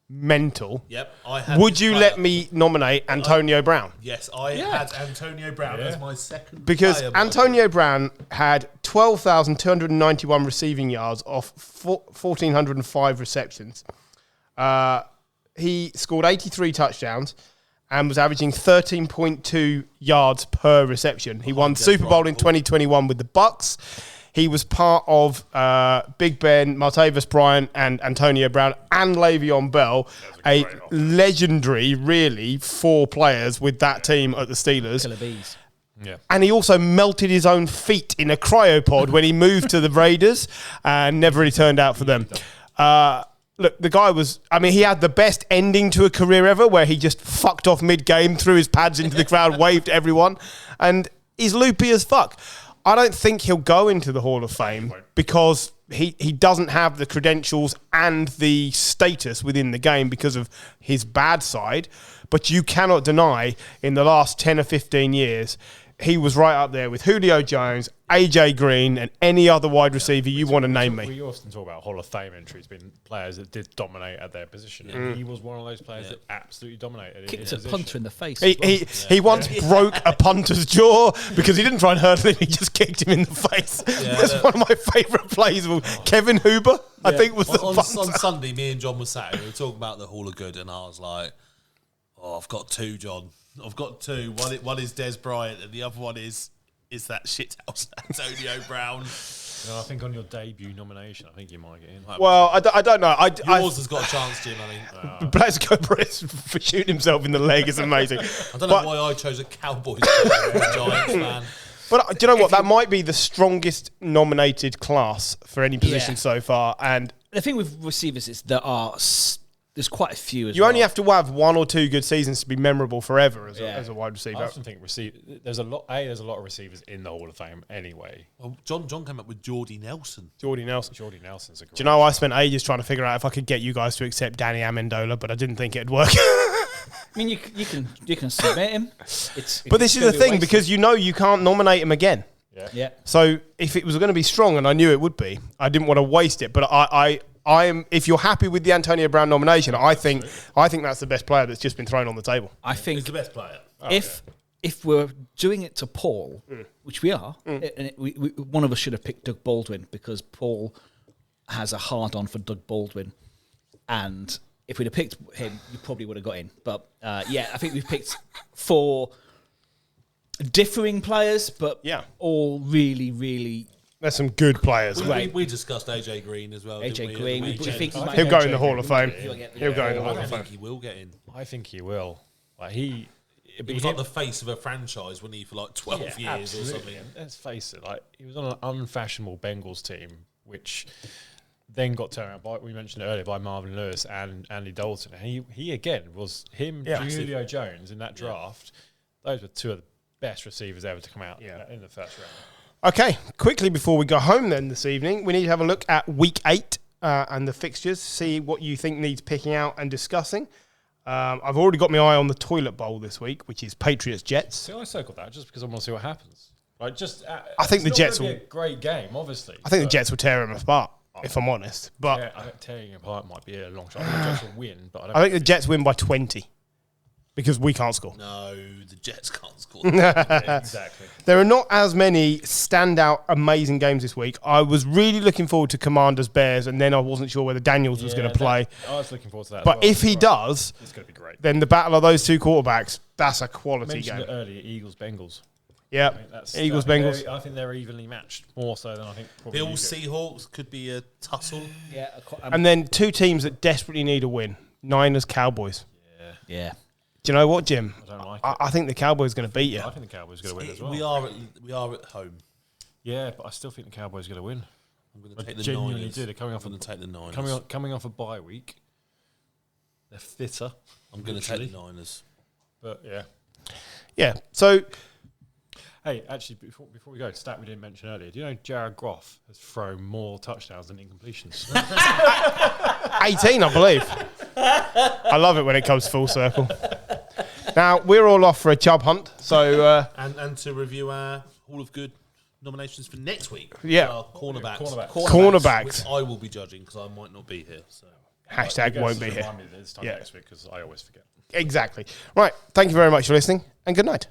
mental. Yep. Would you let me nominate Antonio Brown? Yes, I had Antonio Brown as my second because player, Antonio Brown had 12,291 receiving yards off 1,405 receptions. He scored 83 touchdowns and was averaging 13.2 yards per reception. He won Super Bowl in 2021 with the Bucks. He was part of Big Ben, Martavis Bryant, and Antonio Brown, and Le'Veon Bell, a legendary, really, 4 players with that team at the Steelers. Killer bees. Yeah. And he also melted his own feet in a cryopod when he moved to the Raiders and never really turned out for them. Look, the guy was, he had the best ending to a career ever where he just fucked off mid-game, threw his pads into the crowd, waved at everyone, and he's loopy as fuck. I don't think he'll go into the Hall of Fame because he doesn't have the credentials and the status within the game because of his bad side. But you cannot deny in the last 10 or 15 years, he was right up there with Julio Jones, AJ Green, and any other wide receiver you want to name me. We often talk about Hall of Fame entries being players that did dominate at their position. And he was one of those players that absolutely dominated. Kicked a punter in the face. He once broke a punter's jaw because he didn't try and hurt him, he just kicked him in the face. That's one of my favourite plays of all. Kevin Huber, I think, was the punter. On Sunday, me and John were sat and we were talking about the Hall of Good, and I was like, I've got two, John. I've got two. One is Des Bryant, and the other one is that shithouse Antonio Brown. I think on your debut nomination, I think you might get in. Well, I don't know. Yours has got a chance, Jim. I think. Blasco Perez for shooting himself in the leg is amazing. I don't know why I chose a Cowboys Giants fan. But do you know what? That might be the strongest nominated class for any position so far. And the thing with receivers is there's quite a few as you well. only have to have one or two good seasons to be memorable forever as a wide receiver. I often think there's a lot of receivers in the Hall of Fame anyway. Well, John came up with Jordy Nelson. Jordy Nelson's a great. Do you know, I spent ages trying to figure out if I could get you guys to accept Danny Amendola, but I didn't think it'd work. You can submit him. But this is the thing, because you can't nominate him again. Yeah. So if it was going to be strong, and I knew it would be, I didn't want to waste it. But I am. If you're happy with the Antonio Brown nomination, I think that's the best player that's just been thrown on the table. I think He's the best player. If we're doing it to Paul, which we are, and one of us should have picked Doug Baldwin because Paul has a hard-on for Doug Baldwin, and if we'd have picked him, you probably would have got in. But I think we've picked 4 differing players, but all really, really. There's some good players. We discussed AJ Green as well. AJ Green, we think he'll go in the Hall of Fame. He'll go in the Hall I of Fame. think he will get in. I think he will. Like he was like the face of a franchise, wasn't he, for like 12 years absolutely. or something. And let's face it, like he was on an unfashionable Bengals team, which then got turned around by, we mentioned it earlier, by Marvin Lewis and Andy Dalton. And he again was Julio Jones in that draft. Those were 2 of the best receivers ever to come out in the first round. Okay, quickly before we go home then this evening, we need to have a look at Week 8 and the fixtures, see what you think needs picking out and discussing. I've already got my eye on the toilet bowl this week, which is Patriots-Jets. See, I circled that just because I want to see what happens. Like, I think the Jets will be a great game, obviously. I think the Jets will tear them apart, if I'm honest. But I think tearing them apart might be a long shot. I think the Jets will win, but I think the Jets win by 20 because we can't score. No, the Jets can't score. Exactly. There are not as many standout amazing games this week. I was really looking forward to Commanders-Bears, and then I wasn't sure whether Daniels was going to play. I was looking forward to that. But if he does, it's going to be great. Then the battle of those 2 quarterbacks, that's a quality game. I mentioned it earlier, Eagles-Bengals. Yeah, Eagles-Bengals. I think they're evenly matched, more so than I think probably Bills-Seahawks could be a tussle. Yeah, and then 2 teams that desperately need a win. Niners-Cowboys. Yeah. Do you know what, Jim? I don't like it. I think the Cowboys are going to beat you. I think the Cowboys are going to win as well. We are at home. Yeah, but I still think the Cowboys are going to win. I'm going to take the genuinely Niners. They're coming off I'm going to take the Niners. Coming off a bye week. They're fitter. I'm going to take the Niners. But yeah. Yeah. So, hey, actually, before we go, stat we didn't mention earlier. Do you know Jared Goff has thrown more touchdowns than incompletions? 18, I believe. I love it when it comes full circle. Now, we're all off for a Chubb hunt, so... and to review our Hall of Good nominations for next week. Yeah. Cornerbacks. Which I will be judging because I might not be here. So Hashtag won't be here. This time next week because I always forget. Exactly. Right, thank you very much for listening, and good night.